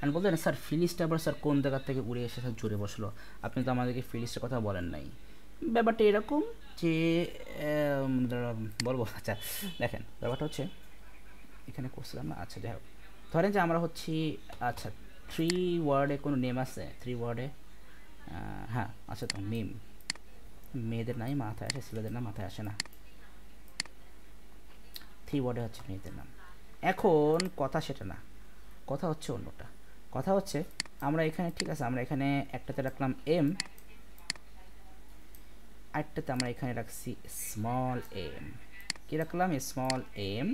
and বলতেন স্যার ফ্রি লিস্ট আবার স্যার কোন জায়গা থেকে উড়ে এসে স্যার জুড়ে বসলো? আপনি তো আমাদেরকে ফ্রি লিস্টের কথা বলেন নাই। ব্যাপারটা এরকম যে বলবো। আচ্ছা দেখেন, ব্যাপারটা হচ্ছে এখানে করছিলাম না। আচ্ছা যাই হোক, ধরেন যে আমরা হচ্ছি, আচ্ছা 3 ওয়ার্ডে কোনো নেম আছে? 3 ওয়ার্ডে হ্যাঁ আছে তো, মিম। মেয়েদের নাই মাথায় আসে, ছেলেদের নাম মাথায় আসে না। 3 ওয়ার্ডে হচ্ছে মেয়েদের নাম। এখন কথা সেটা না, কথা হচ্ছে অন্যটা। কথা হচ্ছে আমরা এখানে, ঠিক আছে, আমরা এখানে একটাতে রাখলাম এম, আরেকটাতে আমরা এখানে রাখছি স্মল এম। কি রাখলাম? Small M.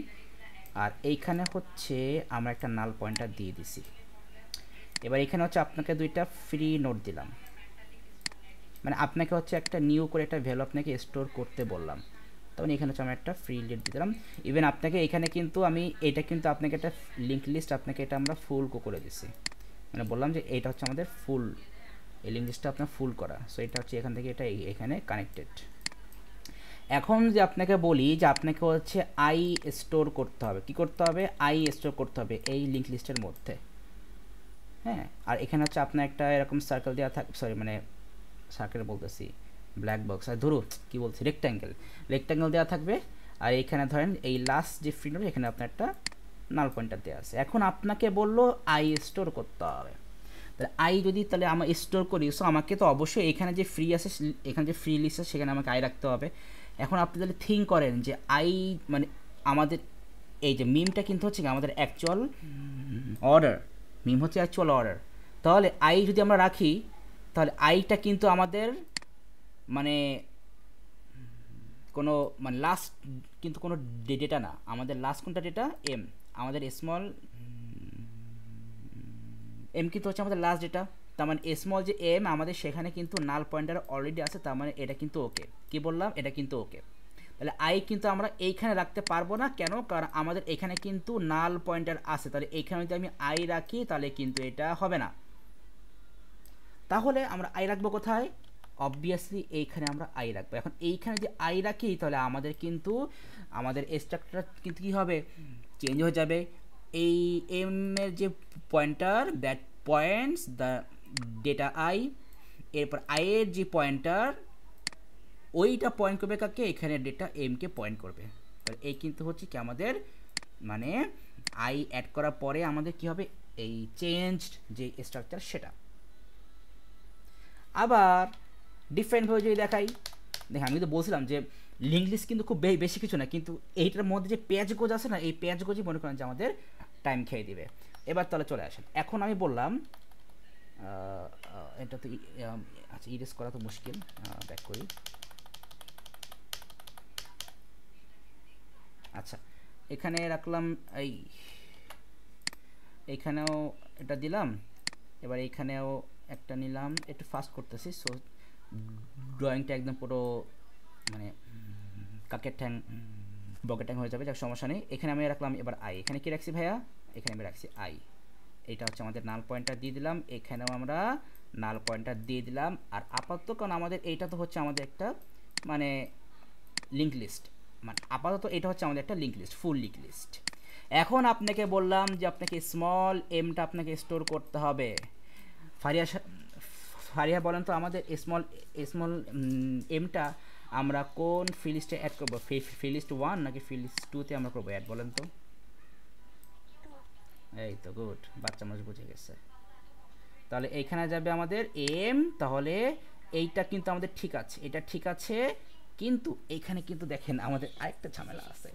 আর এইখানে হচ্ছে আমরা একটা নাল পয়েন্টার দিয়ে দিছি। এবার এখানে হচ্ছে আপনাকে দুইটা ফ্রি নোট দিলাম, মানে আপনাকে হচ্ছে একটা নিউ করে একটা ভ্যালু আপনাকে স্টোর করতে বললাম। তখন এখানে হচ্ছে আমি একটা ফ্রি লিস্ট দিলাম। ইভেন আপনাকে এখানে কিন্তু আমি এটা কিন্তু আপনাকে একটা লিঙ্ক লিস্ট, আপনাকে এটা আমরা ফুল করে দিছি, মানে বললাম যে এইটা হচ্ছে আমাদের ফুল, এই লিঙ্ক লিস্টটা আপনার ফুল করা। সো এটা হচ্ছে এখান থেকে এটা এখানে কানেক্টেড। এখন যে আপনাকে বলি যে আপনাকে হচ্ছে আই স্টোর করতে হবে, কি করতে হবে? আই স্টোর করতে হবে এই লিঙ্ক লিস্টের মধ্যে। হ্যাঁ, আর এখানে হচ্ছে আপনার একটা এরকম সার্কেল দেওয়া থাক, সরি মানে সার্কেল বলতেছি, ব্ল্যাক বক্স, আর ধরো কী বলছি, রেক্ট্যাঙ্গেল দেওয়া থাকবে। আর এইখানে ধরেন এই লাস্ট যে ফ্রি নোট, এখানে আপনার একটা নাল পয়েন্টার দেওয়া আছে। এখন আপনাকে বললো আই স্টোর করতে হবে। তাহলে আই যদি তাহলে আমরা স্টোর করি, সো আমাকে তো অবশ্যই এখানে যে ফ্রি আছে, এখানে যে ফ্রি লিস্ট আছে সেখানে আমাকে আই রাখতে হবে। এখন আপনি তাহলে থিঙ্ক করেন যে আই মানে আমাদের এই যে মিমটা কিন্তু হচ্ছে কি আমাদের অ্যাকচুয়াল অর্ডার, মিম হচ্ছে অ্যাকচুয়াল অর্ডার। তাহলে আই যদি আমরা রাখি, তাহলে আইটা কিন্তু আমাদের মানে কোনো মানে লাস্ট কিন্তু কোনো ডেটা না, আমাদের লাস্ট কোনটা ডেটা? এম। আমাদের স্মল এম কিন্তু হচ্ছে আমাদের লাস্ট ডেটা। তার মানে স্মল যে এম আমাদের সেখানে কিন্তু নাল পয়েন্টার অলরেডি আছে, তার মানে এটা কিন্তু ওকে। কি বললাম? এটা কিন্তু ওকে। তাহলে আই কিন্তু আমরা এইখানে রাখতে পারবো না, কেন? কারণ আমাদের এখানে কিন্তু নাল পয়েন্টার আছে। তাহলে এইখানে যদি আমি আই রাখি তাহলে কিন্তু এটা হবে না। তাহলে আমরা আই রাখবো কোথায়? অবভিয়াসলি এইখানে আমরা আই রাখবো। এখন এইখানে যে আই রাখি তাহলে আমাদের কিন্তু আমাদের স্ট্রাকচার কিন্তু কী হবে? চেঞ্জ হয়ে যাবে। এই এম এর যে pointer, that points the data I, এরপর আই এর যে পয়েন্টার ওইটা পয়েন্ট করবে কাকে? এখানে ডেটা এমকে পয়েন্ট করবে। তাহলে এই কিন্তু হচ্ছে কি আমাদের মানে আই অ্যাড করার পরে আমাদের কি হবে? এই চেঞ্জড যে স্ট্রাকচার সেটা। আবার ডিফারেন্টভাবে যদি দেখাই, দেখেন আমি তো বলছিলাম যে লিঙ্ক লিস্ট কিন্তু খুব বেশি কিছু না, কিন্তু এইটার মধ্যে যে পেজ গোজ আছে না, এই পেজ গোজই মনে করেন যে আমাদের টাইম খেয়ে দিবে। এবার তাহলে চলে আসেন, এখন আমি বললাম এটা তো আচ্ছা ইরেজ করা তো মুশকিল, ব্যাক করি। আচ্ছা এখানে রাখলাম, এইখানেও এটা দিলাম, এবার এইখানেও একটা নিলাম, একটু ফাস্ট করতেছি, সো ড্রয়িংটা একদম পুরো মানে কাকের ঠ্যাং বকের ঠ্যাং হয়ে যাবে, যাক সমস্যা নেই। এখানে আমি রাখলাম এবার আই, এখানে কি রাখছি ভাইয়া, এখানে আমি রাখছি আই। এটা হচ্ছে আমাদের নাল পয়েন্টার দিয়ে দিলাম, এখানেও আমরা নাল পয়েন্টার দিয়ে দিলাম। আর আপাতত কারণ আমাদের এইটা তো হচ্ছে আমাদের একটা মানে লিঙ্ক লিস্ট, মানে আপাতত এটা হচ্ছে আমাদের একটা লিঙ্ক লিস্ট, ফুল লিঙ্ক লিস্ট। এখন আপনাকে বললাম যে আপনাকে স্মল এমটা আপনাকে স্টোর করতে হবে। ফারিয়া বলেন তো আমাদের স্মল স্মল এমটা আমরা কোন ফ্রি লিস্টে অ্যাড করবো, ফ্রি লিস্ট 1 নাকি ফ্রি লিস্ট 2-তে আমরা করবো অ্যাড, বলেন তো? এই তো গুড, বাচ্চা মানুষ বুঝে গেছে। তাহলে এইখানে যাবে আমাদের এম, তাহলে এইটা কিন্তু আমাদের ঠিক আছে, এটা ঠিক আছে, কিন্তু এইখানে কিন্তু দেখেন আমাদের আরেকটা ঝামেলা আছে।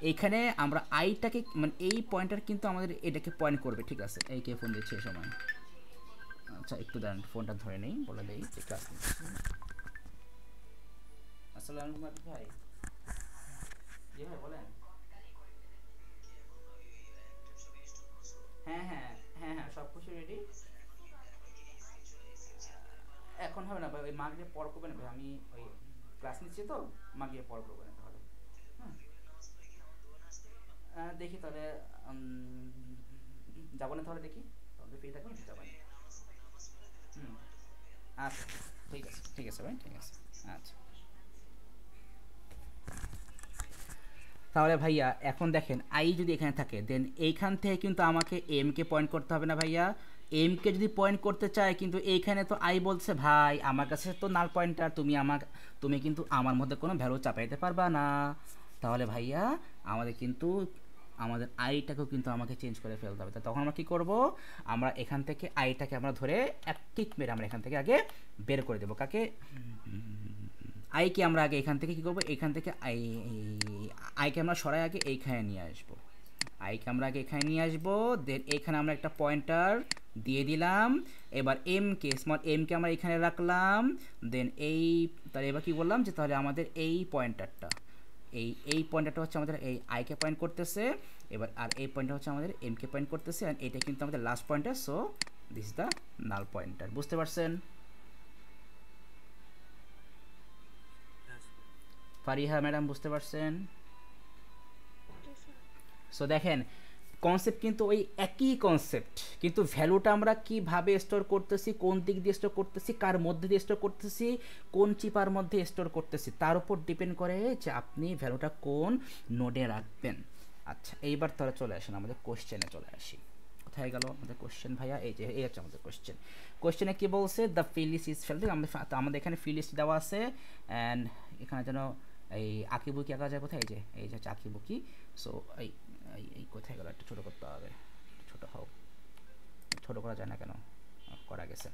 এইখানে আমরা আইটাকে মানে এই পয়েন্টার কিন্তু আমাদের এটাকে পয়েন্ট করবে, ঠিক আছে? এই কে ফোন দিচ্ছে এই সময়? আচ্ছা একটু দাঁড়ান, ফোনটা ধরে নেই, বলে দেই যে ক্লাস নিচ্ছি। আসসালামু আলাইকুম ভাই। জি ভাই বলেন। হ্যাঁ হ্যাঁ হ্যাঁ হ্যাঁ সব কিছু রেডি। এখন হবে না ভাই, ওই মাগরিব পর করবেন ভাই, আমি ওই ক্লাস নিচ্ছি তো, মাগরিব পর করবেন তাহলে। হ্যাঁ দেখি তাহলে, যাবো না তাহলে, দেখি তাহলে ফ্রি থাকবেন যাবেন। হুম আচ্ছা ঠিক আছে, ঠিক আছে ভাই, ঠিক আছে। আচ্ছা তাহলে ভাইয়া এখন দেখেন আই যদি এখানে থাকে দেন এইখান থেকে কিন্তু আমাকে এম কে পয়েন্ট করতে হবে না ভাইয়া? এম কে যদি পয়েন্ট করতে চায়, কিন্তু এইখানে তো আই বলছে ভাই আমার কাছে তো নাল পয়েন্টার, তুমি কিন্তু আমার মধ্যে কোনো ভ্যালু চাপাইতে পারবা না। তাহলে ভাইয়া আমাদের কিন্তু আমাদের আইটাকেও কিন্তু আমাকে চেঞ্জ করে ফেলতে হবে। তখন আমরা কী করব, আমরা এখান থেকে আইটাকে আমরা ধরে এক কিক মেরে আমরা এখান থেকে আগে বের করে দেবো। কাকে? আইকে আমরা আগে এখান থেকে কী করবো, এখান থেকে আইকে আমরা সরাই আগে এইখানে নিয়ে আসবো, আইকে আমরা আগে এখানে নিয়ে আসবো, দেন এইখানে আমরা একটা পয়েন্টার দিয়ে দিলাম। এবার এমকে স্মল এমকে আমরা এখানে রাখলাম, দেন এই তাহলে এবার কী বললাম যে তাহলে আমাদের এই পয়েন্টারটা এই পয়েন্টারটা হচ্ছে আমাদের এই আইকে পয়েন্ট করতেছে, এবার আর এই পয়েন্টার হচ্ছে আমাদের এমকে পয়েন্ট করতেছে, অ্যান্ড এটা কিন্তু আমাদের last pointer, so this is the null pointer. বুঝতে পারছেন ফারিহা ম্যাডাম, বুঝতে পারছেন? সো দেখেন কনসেপ্ট কিন্তু ওই একই কনসেপ্ট, কিন্তু ভ্যালুটা আমরা কিভাবে স্টোর করতেছি, কোন দিক দিয়ে স্টোর করতেছি, কার মধ্যে দিয়ে স্টোর করতেছি, কোন চিপার মধ্যে স্টোর করতেছি, তার উপর ডিপেন্ড করে যে আপনি ভ্যালুটা কোন নোডে রাখবেন। আচ্ছা এইবার তাহলে চলে আসেন আমাদের কোশ্চেনে চলে আসি। কোথায় গেল আমাদের কোশ্চেন ভাইয়া? এই যে এই হচ্ছে আমাদের কোশ্চেন। কোশ্চেনে কি বলছে, the free list is filled, আমাদের এখানে ফ্রি লিস্ট দেওয়া আছে, অ্যান্ড এখানে যেন এই আঁকিবুকি আঁকা যায় কোথায়, এই যে হচ্ছে আঁকিবুকি। সো এই এই কোথায় গেল, একটু ছোটো করতে হবে, ছোটো হোক, ছোটো করা যায় না কেন, করা গেছে।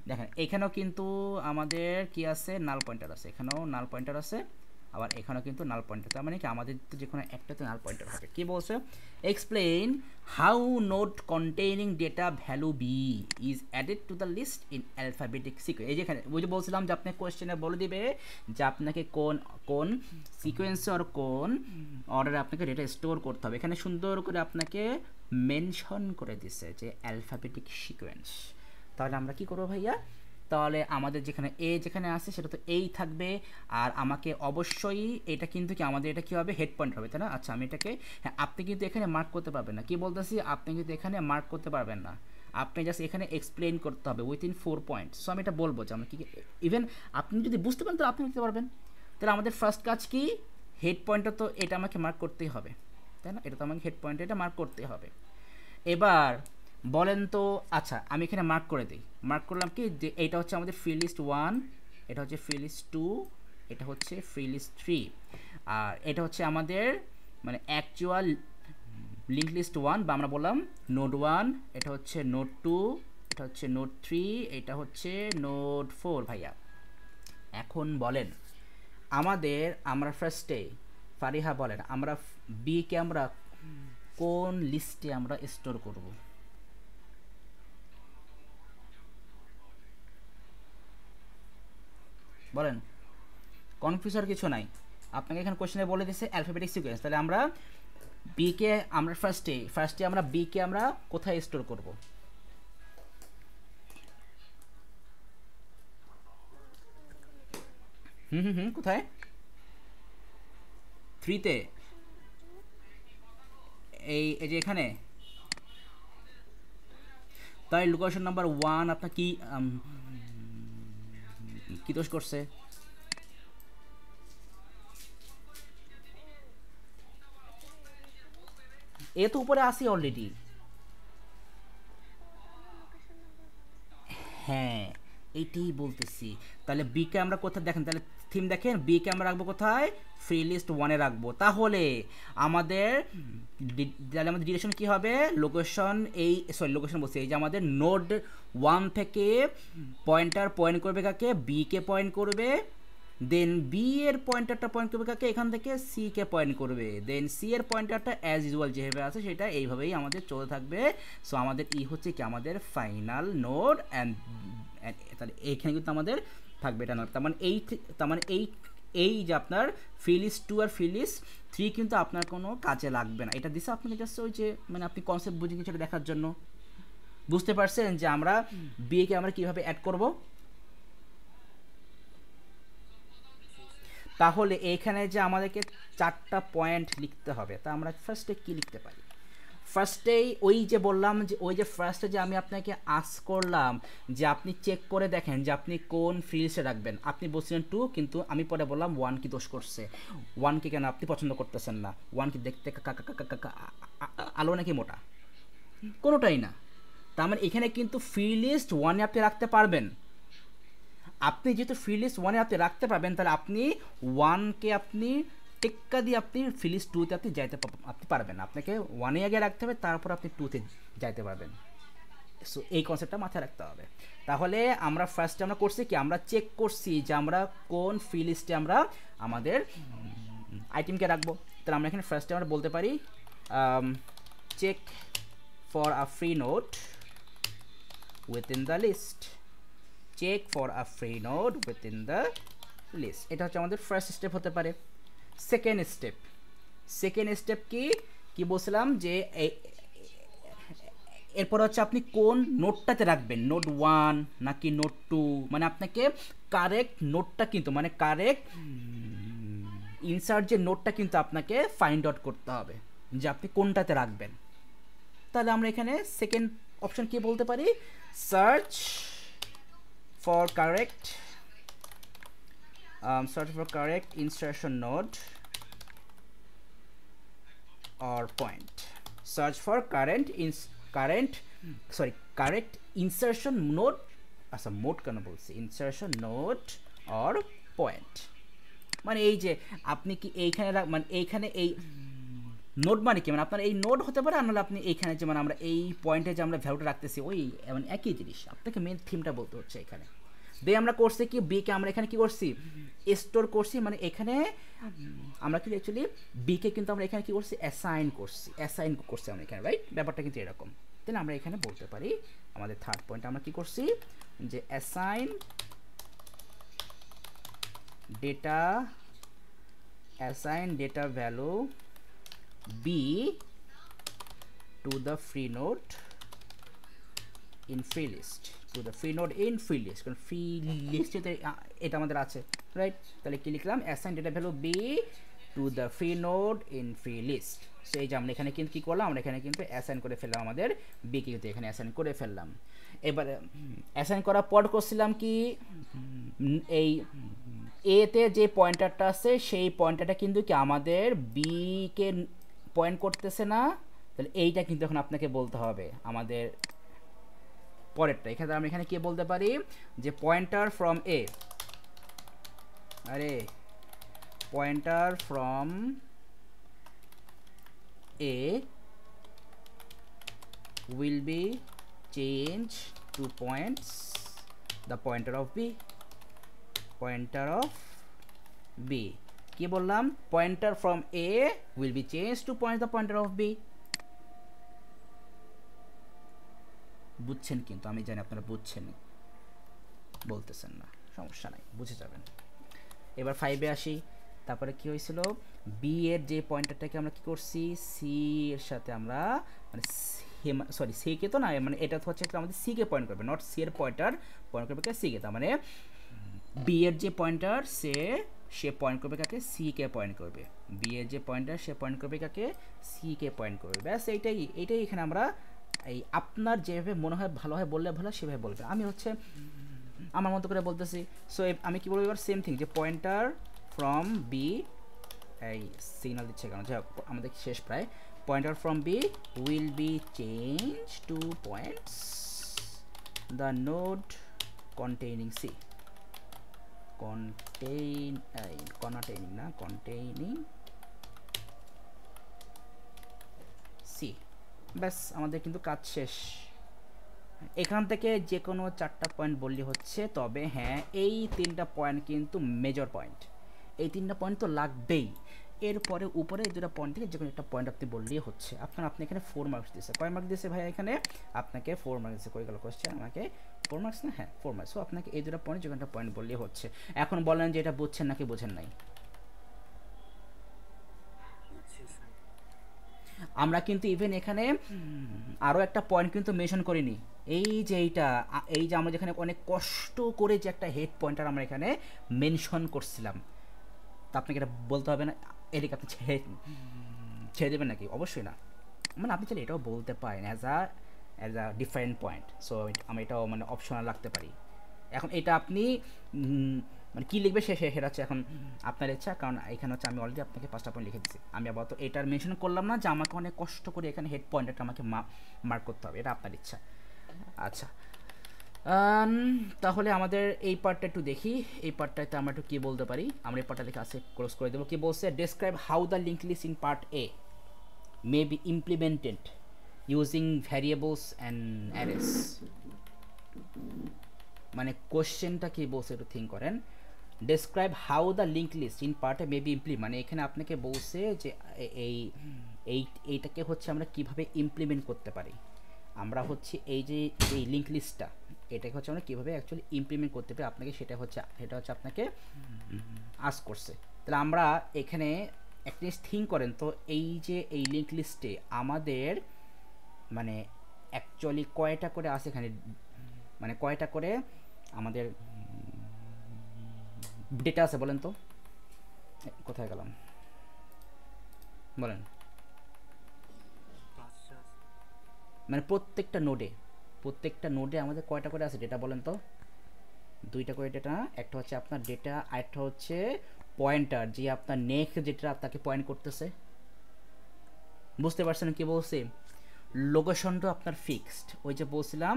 দেখেন এখানেও কিন্তু আমাদের কি আছে, নাল পয়েন্টার আছে, এখানেও নাল পয়েন্টার আছে, আবার এখানেও কিন্তু নাল পয়েন্টার, তার মানে কি আমাদের তো যে কোনো একটাতে নাল পয়েন্টার হবে। কি বলছে, explain how node containing data value B is added to the list in alphabetic sequence. এই যেখানে ওই যে বলছিলাম যে আপনাকে কোয়েশ্চেনে বলে দিবে যে আপনাকে কোন কোন সিকোয়েন্সে আর কোন অর্ডারে আপনাকে ডেটা স্টোর করতে হবে। এখানে সুন্দর করে আপনাকে মেনশন করে দিছে যে অ্যালফাবেটিক সিকোয়েন্স। তাহলে আমরা কি করবো ভাইয়া, তাহলে আমাদের যেখানে এ যেখানে আছে সেটা তো এই থাকবে, আর আমাকে অবশ্যই এটা কিন্তু কি আমাদের এটা কী হবে, হেড পয়েন্ট হবে, তাই না? আচ্ছা আমি এটাকে, হ্যাঁ আপনি কিন্তু এখানে মার্ক করতে পারবেন না, কি বলতেছি, আপনি কিন্তু এখানে মার্ক করতে পারবেন না, আপনি জাস্ট এখানে এক্সপ্লেন করতে হবে উইথিন 4 পয়েন্ট। সো আমি এটা বলবো যে আমরা কি ইভেন আপনি যদি বুঝতে পারেন তাহলে আপনি লিখতে পারবেন। তাহলে আমাদের ফার্স্ট কাজ কি, হেড পয়েন্টটা তো এটা আমাকে মার্ক করতেই হবে, তাই না? এটা তো আমাকে হেড পয়েন্টে এটা মার্ক করতেই হবে। এবার বলেন তো, আচ্ছা আমি এখানে মার্ক করে দিই, মার্ক করলাম কি যে এইটা হচ্ছে আমাদের ফ্রি লিস্ট 1, এটা হচ্ছে ফ্রি লিস্ট 2, এটা হচ্ছে ফ্রি লিস্ট 3, আর এটা হচ্ছে আমাদের মানে অ্যাকচুয়াল লিঙ্ক লিস্ট 1 বা আমরা বললাম নোড 1, এটা হচ্ছে নোড 2, এটা হচ্ছে নোড 3, এটা হচ্ছে নোড 4 ভাইয়া। এখন বলেন আমরা ফার্স্টে ফারিহা বলেন আমরা বিকে আমরা কোন লিস্টে আমরা স্টোর করব? বলেন, কনফিউজার কিছু নাই। আপনাকে এখানে কোশ্চেনে বলে দিচ্ছে অ্যালফাবেটিক সিকোয়েন্স। তাহলে আমরা বিকে আমরা ফার্স্টে আমরা বিকে আমরা কোথায় স্টোর করব? কোথায়? 3-তে, এই যে এখানে। তাই লোকেশন নাম্বার 1 আপনার কি দোষ করছে? এ তো উপরে আসি অলরেডি। হ্যাঁ, এইটাই বলতেছি। তাহলে বিকে আমরা কোথায় দেখেন, তাহলে থিম দেখেন, বিকে আমরা রাখবো কোথায়? ফ্রি লিস্ট 1-এ রাখবো। তাহলে আমাদের ডিরেকশন কি হবে? লোকেশন লোকেশন বলছি, এই যে আমাদের নোড 1 থেকে পয়েন্টার পয়েন্ট করবে কাকে? বিকে পয়েন্ট করবে। দেন বি এর পয়েন্টারটা পয়েন্ট করবে কাকে? এখান থেকে সি কে পয়েন্ট করবে। দেন সি এর পয়েন্টারটা অ্যাজ ইউজুয়াল যেভাবে আছে সেটা এইভাবেই আমাদের চলতে থাকবে। সো আমাদের হচ্ছে কি আমাদের ফাইনাল নোড অ্যান্ড তাহলে এইখানে কিন্তু আমাদের থাকবে এটা নোড। তার মানে এই যে আপনার ফিলিস 2 আর ফিলিস 3 কিন্তু আপনার কোনো কাজে লাগবে না। এটা দিছে আপনাকে জাস্ট ওই যে মানে আপনি কনসেপ্ট বুঝে কিছুটা দেখার জন্য। বুঝতে পারছেন যে আমরা বিএকে আমরা কীভাবে অ্যাড করব? তাহলে এইখানে যে আমাদেরকে 4টা পয়েন্ট লিখতে হবে, তা আমরা ফার্স্টে কি লিখতে পারি? ফার্স্টেই ওই যে বললাম যে ওই যে ফার্স্টে যে আমি আপনাকে আস্ক করলাম যে আপনি চেক করে দেখেন যে আপনি কোন ফিল্ডসে রাখবেন। আপনি বলছিলেন 2, কিন্তু আমি পরে বললাম 1 কি দোষ করছে। 1 কে কেন আপনি পছন্দ করতেছেন না? 1 কি দেখতে আলো নাকি মোটা? কোনোটাই না। তার মানে এখানে কিন্তু ফিলিস্ট 1-এ আপনি রাখতে পারবেন। আপনি যেহেতু ফিলিস 1-এ আপনি রাখতে পারবেন, তাহলে আপনি 1-কে আপনি টেক্কা দিয়ে আপনি ফিলিস 2-তে আপনি আপনি পারবেন না। আপনাকে 1-এ আগে রাখতে হবে, তারপর আপনি 2-তে যাইতে পারবেন। সো এই কনসেপ্টটা মাথায় রাখতে হবে। তাহলে আমরা ফার্স্টে আমরা করছি কি, আমরা চেক করছি যে আমরা কোন ফিলিস্টে আমরা আমাদের আইটেমকে রাখবো। তাহলে আমরা এখানে ফার্স্টে আমরা বলতে পারি check for a free node within the list. Check for a free node within the list. এটা হচ্ছে আমাদের ফার্স্ট স্টেপ হতে পারে। সেকেন্ড স্টেপ কি বলছিলাম যে এরপর হচ্ছে আপনি কোন নোটটাতে রাখবেন, নোট 1 নাকি নোট 2, মানে আপনাকে কারেক্ট নোটটা কিন্তু মানে কারেক্ট ইনসার্ট যে নোটটা কিন্তু আপনাকে ফাইন্ড আউট করতে হবে যে আপনি কোনটাতে রাখবেন। তাহলে আমরা এখানে সেকেন্ড অপশন কি বলতে পারি? Search for correct insertion node or point. Search for correct insertion node, আচ্ছা মোড কেন বলছি, insertion node or point। মানে এই যে আপনি কি এইখানে মানে এইখানে এই নোড মানে কি, মানে আপনার এই নোড হতে পারে, আর নাহলে আপনি এইখানে যে মানে আমরা এই পয়েন্টে যে আমরা ভ্যালুটা রাখতেছি ওই মানে একই জিনিস। আপনাকে মেন থিমটা বলতে হচ্ছে এখানে। দিয়ে আমরা করছি কি, বিকে আমরা এখানে কি করছি? স্টোর করছি। মানে এখানে আমরা কিন্তু অ্যাকচুয়ালি বিকে কিন্তু আমরা এখানে কি করছি? অ্যাসাইন করছি আমরা এখানে, রাইট? ব্যাপারটা কিন্তু এরকম। তাহলে আমরা এখানে বলতে পারি আমাদের থার্ড পয়েন্ট আমরা কি করছি যে assign data value B to the free node in free list, কারণ ফ্রি লিস্টে এটা আমাদের আছে, রাইট? তাহলে কি লিখলাম? Assign data value B to the free node in free list. So এই যে আমরা এখানে কিন্তু কী করলাম, আমরা এখানে কিন্তু অ্যাসাইন করে ফেললাম, আমাদের বি কিন্তু এখানে অ্যাসাইন করে ফেললাম। এবারে অ্যাসাইন করার পর করছিলাম কি, এই এতে যে পয়েন্টারটা আছে সেই পয়েন্টারটা কিন্তু কি আমাদের বিকে পয়েন্ট করতেছে না। তাহলে এইটা কিন্তু এখন আপনাকে বলতে হবে আমাদের পরেরটা। এখানে আমরা এখানে কি বলতে পারি যে pointer from a, pointer from a will be changed to points the pointer of b। কি বললাম? Pointer from a will be changed to point the pointer of b। বুঝছেন? কিন্তু আমি জানি আপনারা বুঝছেন, বলতেছেন না, সমস্যা নাই, বুঝে যাবেন। এবার 5 এ আসি। তারপরে কি হয়েছিল, বি এর যে পয়েন্টারটাকে আমরা কি করছি, সি এর সাথে আমরা মানে সরি সি কে তো না, মানে এটা হচ্ছে আমাদের সি কে পয়েন্ট করবে, নট সি এর পয়েন্টার পয়েন্ট করবে সি কে, তার মানে বি এর যে পয়েন্টার সে পয়েন্ট করবে কাকে, সি কে পয়েন্ট করবে। বি এর যে পয়েন্টার সে পয়েন্ট করবে কাকে, সি কে পয়েন্ট করবে। ব্যাস এইটাই এখানে আমরা এই আপনার যেভাবে মনে হয় ভালো হয় বললে ভালো সেভাবে বলবে। আমি হচ্ছে আমার মতো করে বলতেছি। সো আমি কি বলবো এবার, সেম থিং, যে পয়েন্টার ফ্রম বি, এই সিগনাল দিচ্ছে কেন, যাই হোক আমাদের শেষ প্রায়, pointer from B will be change to points the node containing C, containing C। ব্যাস আমাদের কিন্তু কাজ শেষ। এখান থেকে যে কোনো 4টা পয়েন্ট বললে হচ্ছে, তবে হ্যাঁ এই 3টা পয়েন্ট কিন্তু মেজর পয়েন্ট, এই 3টা পয়েন্ট তো লাগবেই। এরপরে উপরে এই 2টা পয়েন্ট থেকে যে কোনো একটা পয়েন্ট আপনি বললেই হচ্ছে। আপনি এখানে 4 মার্কস দিয়েছে, কয় মার্কস দিয়েছে ভাই এখানে আপনাকে 4 মার্কস দিয়েছে, কই গেল কোশ্চেন, আমাকে 4 মার্কস না, হ্যাঁ 4 মার্কস। সো আপনাকে এই 2টা পয়েন্ট যে কোনো একটা পয়েন্ট বললেই হচ্ছে। এখন বলেন যে এটা বুঝছেন নাকি বুঝেন নাই। আমরা কিন্তু ইভেন এখানে আরও একটা পয়েন্ট কিন্তু মেনশন করিনি, এই যে এই যে আমরা যেখানে অনেক কষ্ট করে যে একটা হেড পয়েন্টার আমরা এখানে মেনশন করছিলাম, তা আপনাকে এটা বলতে হবে না, এদিকে আপনি ছেড়ে দেবেন নাকি? অবশ্যই না। মানে আপনি চাইলে এটাও বলতে পারেন as a different point. So আমরা এটাও মানে অপশনাল রাখতে পারি। এখন এটা আপনি মানে কী লিখবে সেটা হচ্ছে এখন আপনার ইচ্ছা, কারণ এখানে হচ্ছে আমি অলরেডি আপনাকে 5টা পয়েন্ট লিখে দিচ্ছি। আমি আবার তো এটার মেনশন করলাম না যে আমাকে অনেক কষ্ট করে এখানে হেড পয়েন্টটা আমাকে মার্ক করতে হবে, এটা আপনার ইচ্ছা। আচ্ছা, তাহলে আমাদের এই পার্টটা একটু দেখি। এই পার্টটাতে আমরা একটু কী বলতে পারি, আমরা এই পার্টটা লিখে আসে ক্লোজ করে দেবো। কী বলছে, describe how the link list in part A may be implemented using variables and arrays. মানে কোশ্চেনটা কি বলছে একটু থিঙ্ক করেন। Describe how the link list in part A may be implement, মানে এখানে আপনাকে বলছে যে এইটাকে হচ্ছে আমরা কিভাবে ইমপ্লিমেন্ট করতে পারি। আমরা হচ্ছে এই যে এই লিঙ্ক লিস্টটা, এটাকে হচ্ছে আমরা কীভাবে অ্যাকচুয়ালি ইমপ্লিমেন্ট করতে পারি আপনাকে সেটা হচ্ছে আপনাকে আস্ক করছে। তাহলে আমরা এখানে একটা জিনিস থিঙ্ক করেন তো, এই যে এই লিঙ্ক লিস্টে আমাদের মানে অ্যাকচুয়ালি কয়টা করে আছে এখানে, মানে কয়টা করে আমাদের ডেটা আছে বলেন তো, কোথায় গেলাম বলেন, মানে প্রত্যেকটা নোডে আমাদের কয়টা করে আছে ডেটা বলেন তো? 2টা করে ডেটা, একটা হচ্ছে আপনার ডেটা, আরেকটা হচ্ছে পয়েন্টার, যে আপনার নেক্সট যেটা আপনাকে পয়েন্ট করতেছে। বুঝতে পারছেন কি বলছি? লোকেশন তো আপনার ফিক্সড, ওই যে বলছিলাম,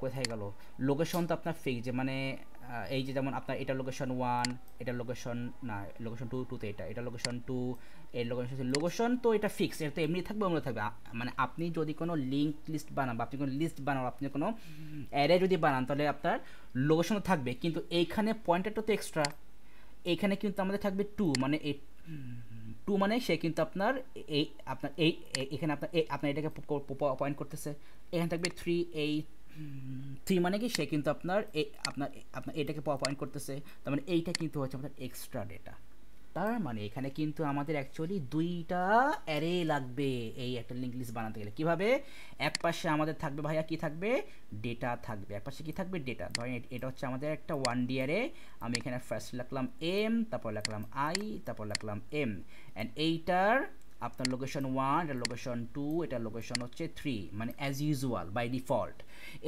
কোথায় গেল, লোকেশন তো আপনার ফিক্সড, যে মানে এই যে যেমন আপনার এটা লোকেশন 1, এটা লোকেশন না লোকেশন 2 তে এটা লোকেশন 2, এর লোকেশন তো এটা ফিক্সড, এটা তো এমনি থাকবে এমনি থাকবে। মানে আপনি যদি কোনো লিঙ্ক লিস্ট বানান বা আপনি কোনো লিস্ট বানান, আপনি কোনো অ্যারে যদি বানান, তাহলে আপনার লোকেশন থাকবে, কিন্তু এইখানে পয়েন্টারটা তো এক্সট্রা, এইখানে কিন্তু আমাদের থাকবে 2, মানে 2 মানে সে কিন্তু আপনার এখানে আপনার এটাকে পয়েন্ট করতেছে, এখানে থাকবে 3, এই 3 মানে কি সে কিন্তু আপনার এটাকে পয়েন্ট করতেছে, তার মানে এইটা কিন্তু হচ্ছে আমাদের এক্সট্রা ডেটা। তার মানে এখানে কিন্তু আমাদের অ্যাকচুয়ালি 2টা অ্যারে লাগবে এই একটা লিঙ্ক লিস্ট বানাতে গেলে। কীভাবে? এক পাশে আমাদের থাকবে ভাইয়া কি থাকবে, ডেটা থাকবে, এক পাশে কি থাকবে, ডেটা। ধরেন এটা হচ্ছে আমাদের একটা 1D অ্যারে, আমি এখানে ফার্স্ট লিখলাম এম, তারপর লিখলাম আই, তারপর লিখলাম এম, অ্যান্ড এইটার আপনার লোকেশন 1, এটা লোকেশন 2, এটা লোকেশন হচ্ছে 3, মানে অ্যাজ ইউজুয়াল বাই ডিফল্ট।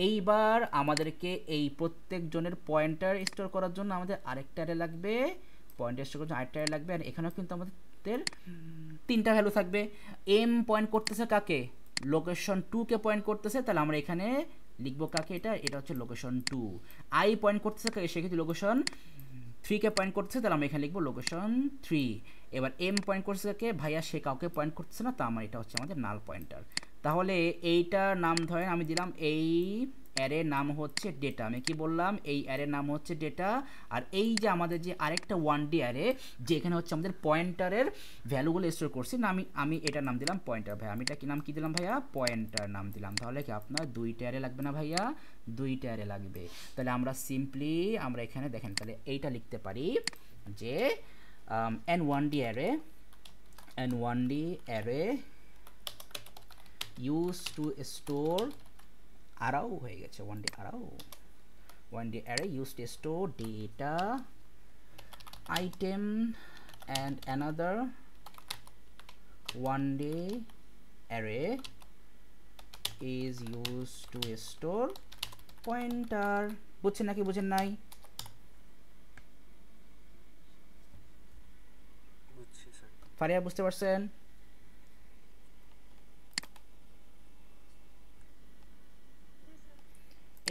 এইবার আমাদেরকে এই প্রত্যেকজনের পয়েন্টার স্টোর করার জন্য আমাদের আরেকটা অ্যারে লাগবে, পয়েন্টার স্টোর করার জন্য আরেকটা অ্যারে লাগবে, আর এখানেও কিন্তু আমাদের 3টা ভ্যালু থাকবে। এম পয়েন্ট করতেছে কাকে, লোকেশন 2কে পয়েন্ট করতেছে, তাহলে আমরা এখানে লিখবো কাকে, এটা হচ্ছে লোকেশন 2। আই পয়েন্ট করতেছে কাকে, সেক্ষেত্রে লোকেশন 3কে পয়েন্ট করতেছে, তাহলে আমরা এখানে লিখবো লোকেশন 3। এবার এম পয়েন্ট করছে কাকে, ভাইয়া সে কাউকে পয়েন্ট করতেছে না, তা আমার এটা হচ্ছে আমাদের নাল পয়েন্টার। তাহলে এইটার নাম ধরেন আমি দিলাম এই অ্যারের নাম হচ্ছে ডেটা। আমি কি বললাম, এই অ্যারের নাম হচ্ছে ডেটা। আর এই যে আমাদের যে আরেকটা 1D অ্যারে যেখানে হচ্ছে আমাদের পয়েন্টারের ভ্যালুগুলো স্টোর করছি না, আমি এটার নাম দিলাম পয়েন্টার। ভাইয়া আমি এটা কি নাম কি দিলাম ভাইয়া, পয়েন্টার নাম দিলাম। তাহলে কি আপনার 2টা অ্যারে লাগবে না ভাইয়া, 2টা অ্যারে লাগবে। তাহলে আমরা সিম্পলি আমরা এখানে দেখেন তাহলে এইটা লিখতে পারি যে n1d array used to store আরাও হয়ে গেছে 1D array used to store data item and another 1D array is used to store pointer। বুঝছেন নাকি বুঝেন নাই? বুঝছি স্যার। ফারিয়া বুঝতে পারছেন?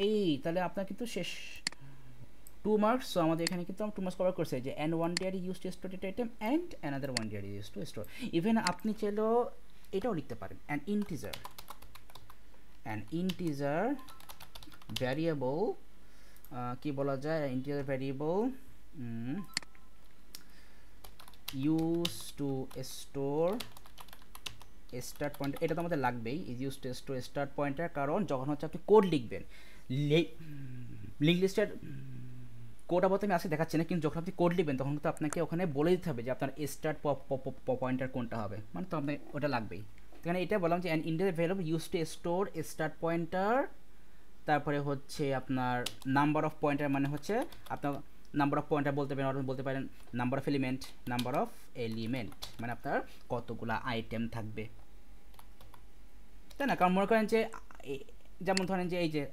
এই তাহলে আপনার কিন্তু শেষ 2 মার্কস। সো আমাদের এখানে কিন্তু আমরা 2 মার্কস কভার করছে যে n1d array used to store data item and another 1d array used to store। Even আপনি চাইলেও এটাও লিখতে পারেন an integer variable কি বলা যায়, integer variable used to store start pointer। এটা তো আমাদের লাগবেই, is used to store start pointer, কারণ যখন হচ্ছে আপনি কোড লিখবেন লিঙ্ক লিস্টের কোড আবার আমি আজকে দেখাচ্ছি না, কিন্তু যখন আপনি কোড লিখবেন তখন কিন্তু আপনাকে ওখানে বলে দিতে হবে যে আপনার স্টার্ট পয়েন্টার কোনটা হবে, মানে তো আপনার ওটা লাগবেই। এখানে এটা বললাম যে an integer variable use to store start pointer, তারপরে হচ্ছে আপনার নাম্বার অফ পয়েন্টার, মানে হচ্ছে আপনার নাম্বার অফ পয়েন্টার বলতে পারেন, বলতে পারেন নাম্বার অফ এলিমেন্ট, মানে আপনার কতগুলা আইটেম থাকবে, তাই না? কারণ মনে করেন যে যেমন ধরেন যে এই যে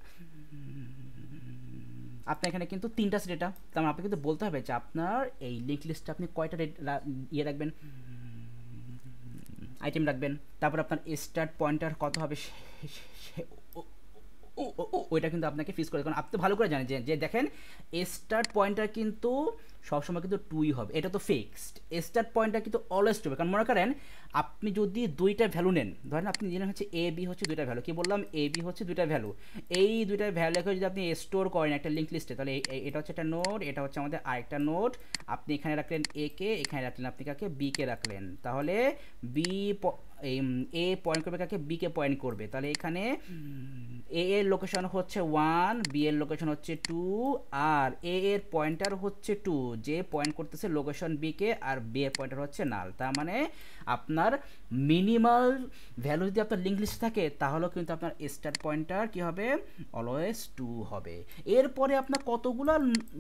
আপনার এখানে কিন্তু 3টা ডেটা, তার মানে আপনাকে কিন্তু বলতে হবে যে আপনার এই লিঙ্ক লিস্টে আপনি কয়টা ইয়ে রাখবেন, আইটেম রাখবেন, তারপর আপনার স্টার্ট পয়েন্টার কত হবে ওইটা কিন্তু আপনাকে ফিক্স করে, কারণ আপনি তো ভালো করে জানেন যে দেখেন স্টার্ট পয়েন্টার কিন্তু সবসময় কিন্তু 2ই হবে, এটা তো ফিক্সড। স্টার্ট পয়েন্টার কিন্তু অলওয়েজ 2 হবে, কারণ মনে করেন আপনি যদি 2টা ভ্যালু নেন, ধরেন আপনি জেনে হচ্ছে এ বি হচ্ছে 2টা ভ্যালু, কি বললাম এ বি হচ্ছে 2টা ভ্যালু, এই 2টা ভ্যালুকে যদি আপনি স্টোর করেন একটা লিঙ্ক লিস্টে, তাহলে এটা হচ্ছে একটা নোড, এটা হচ্ছে আমাদের আরেকটা নোড, আপনি এখানে রাখলেন এ কে, এখানে রাখলেন আপনি কাকে বি কে রাখলেন, তাহলে বি এ পয়েন্ট করবে কাকে, বি কে পয়েন্ট করবে, তাহলে এখানে এ এর লোকেশন হচ্ছে 1, বি এর লোকেশন হচ্ছে 2, আর এ এর পয়েন্টার হচ্ছে 2, যে পয়েন্ট করতেছে লোকেশন বি কে, আর বি এর পয়েন্টার হচ্ছে নাল। তার মানে আপনার মিনিমাল ভ্যালু যদি আপনার লিঙ্ক লিস্ট থাকে তাহলেও কিন্তু আপনার স্টার্ট পয়েন্টার কি হবে, অলওয়েজ 2 হবে। এরপরে আপনার কতগুলো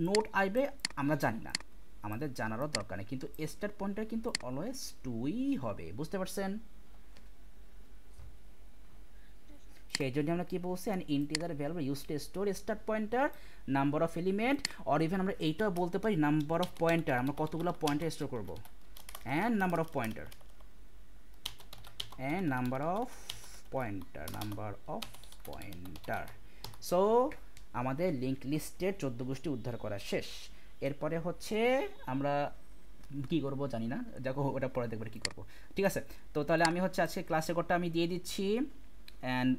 নোট আসবে আমরা জানি না, আমাদের জানারও দরকার নেই, কিন্তু স্টার্ট পয়েন্টার কিন্তু অলওয়েজ 2ই হবে। বুঝতে পারছেন? সেই জন্য আমরা কি বলছি, an integer value use to store start pointer, number of element, or even আমরা এইটাও বলতে পারি নাম্বার অফ পয়েন্টার, আমরা কতগুলো পয়েন্টার স্টোর করব, and number of pointer, so আমাদের লিঙ্ক লিস্টের 14 গোষ্ঠী উদ্ধার করা শেষ। এরপরে হচ্ছে আমরা কি করব জানি না, দেখো ওটা পরে দেখবো কি করব। ঠিক আছে, তো তাহলে আমি হচ্ছে আজকে ক্লাস রেকর্ডটা আমি দিয়ে দিচ্ছি, অ্যান্ড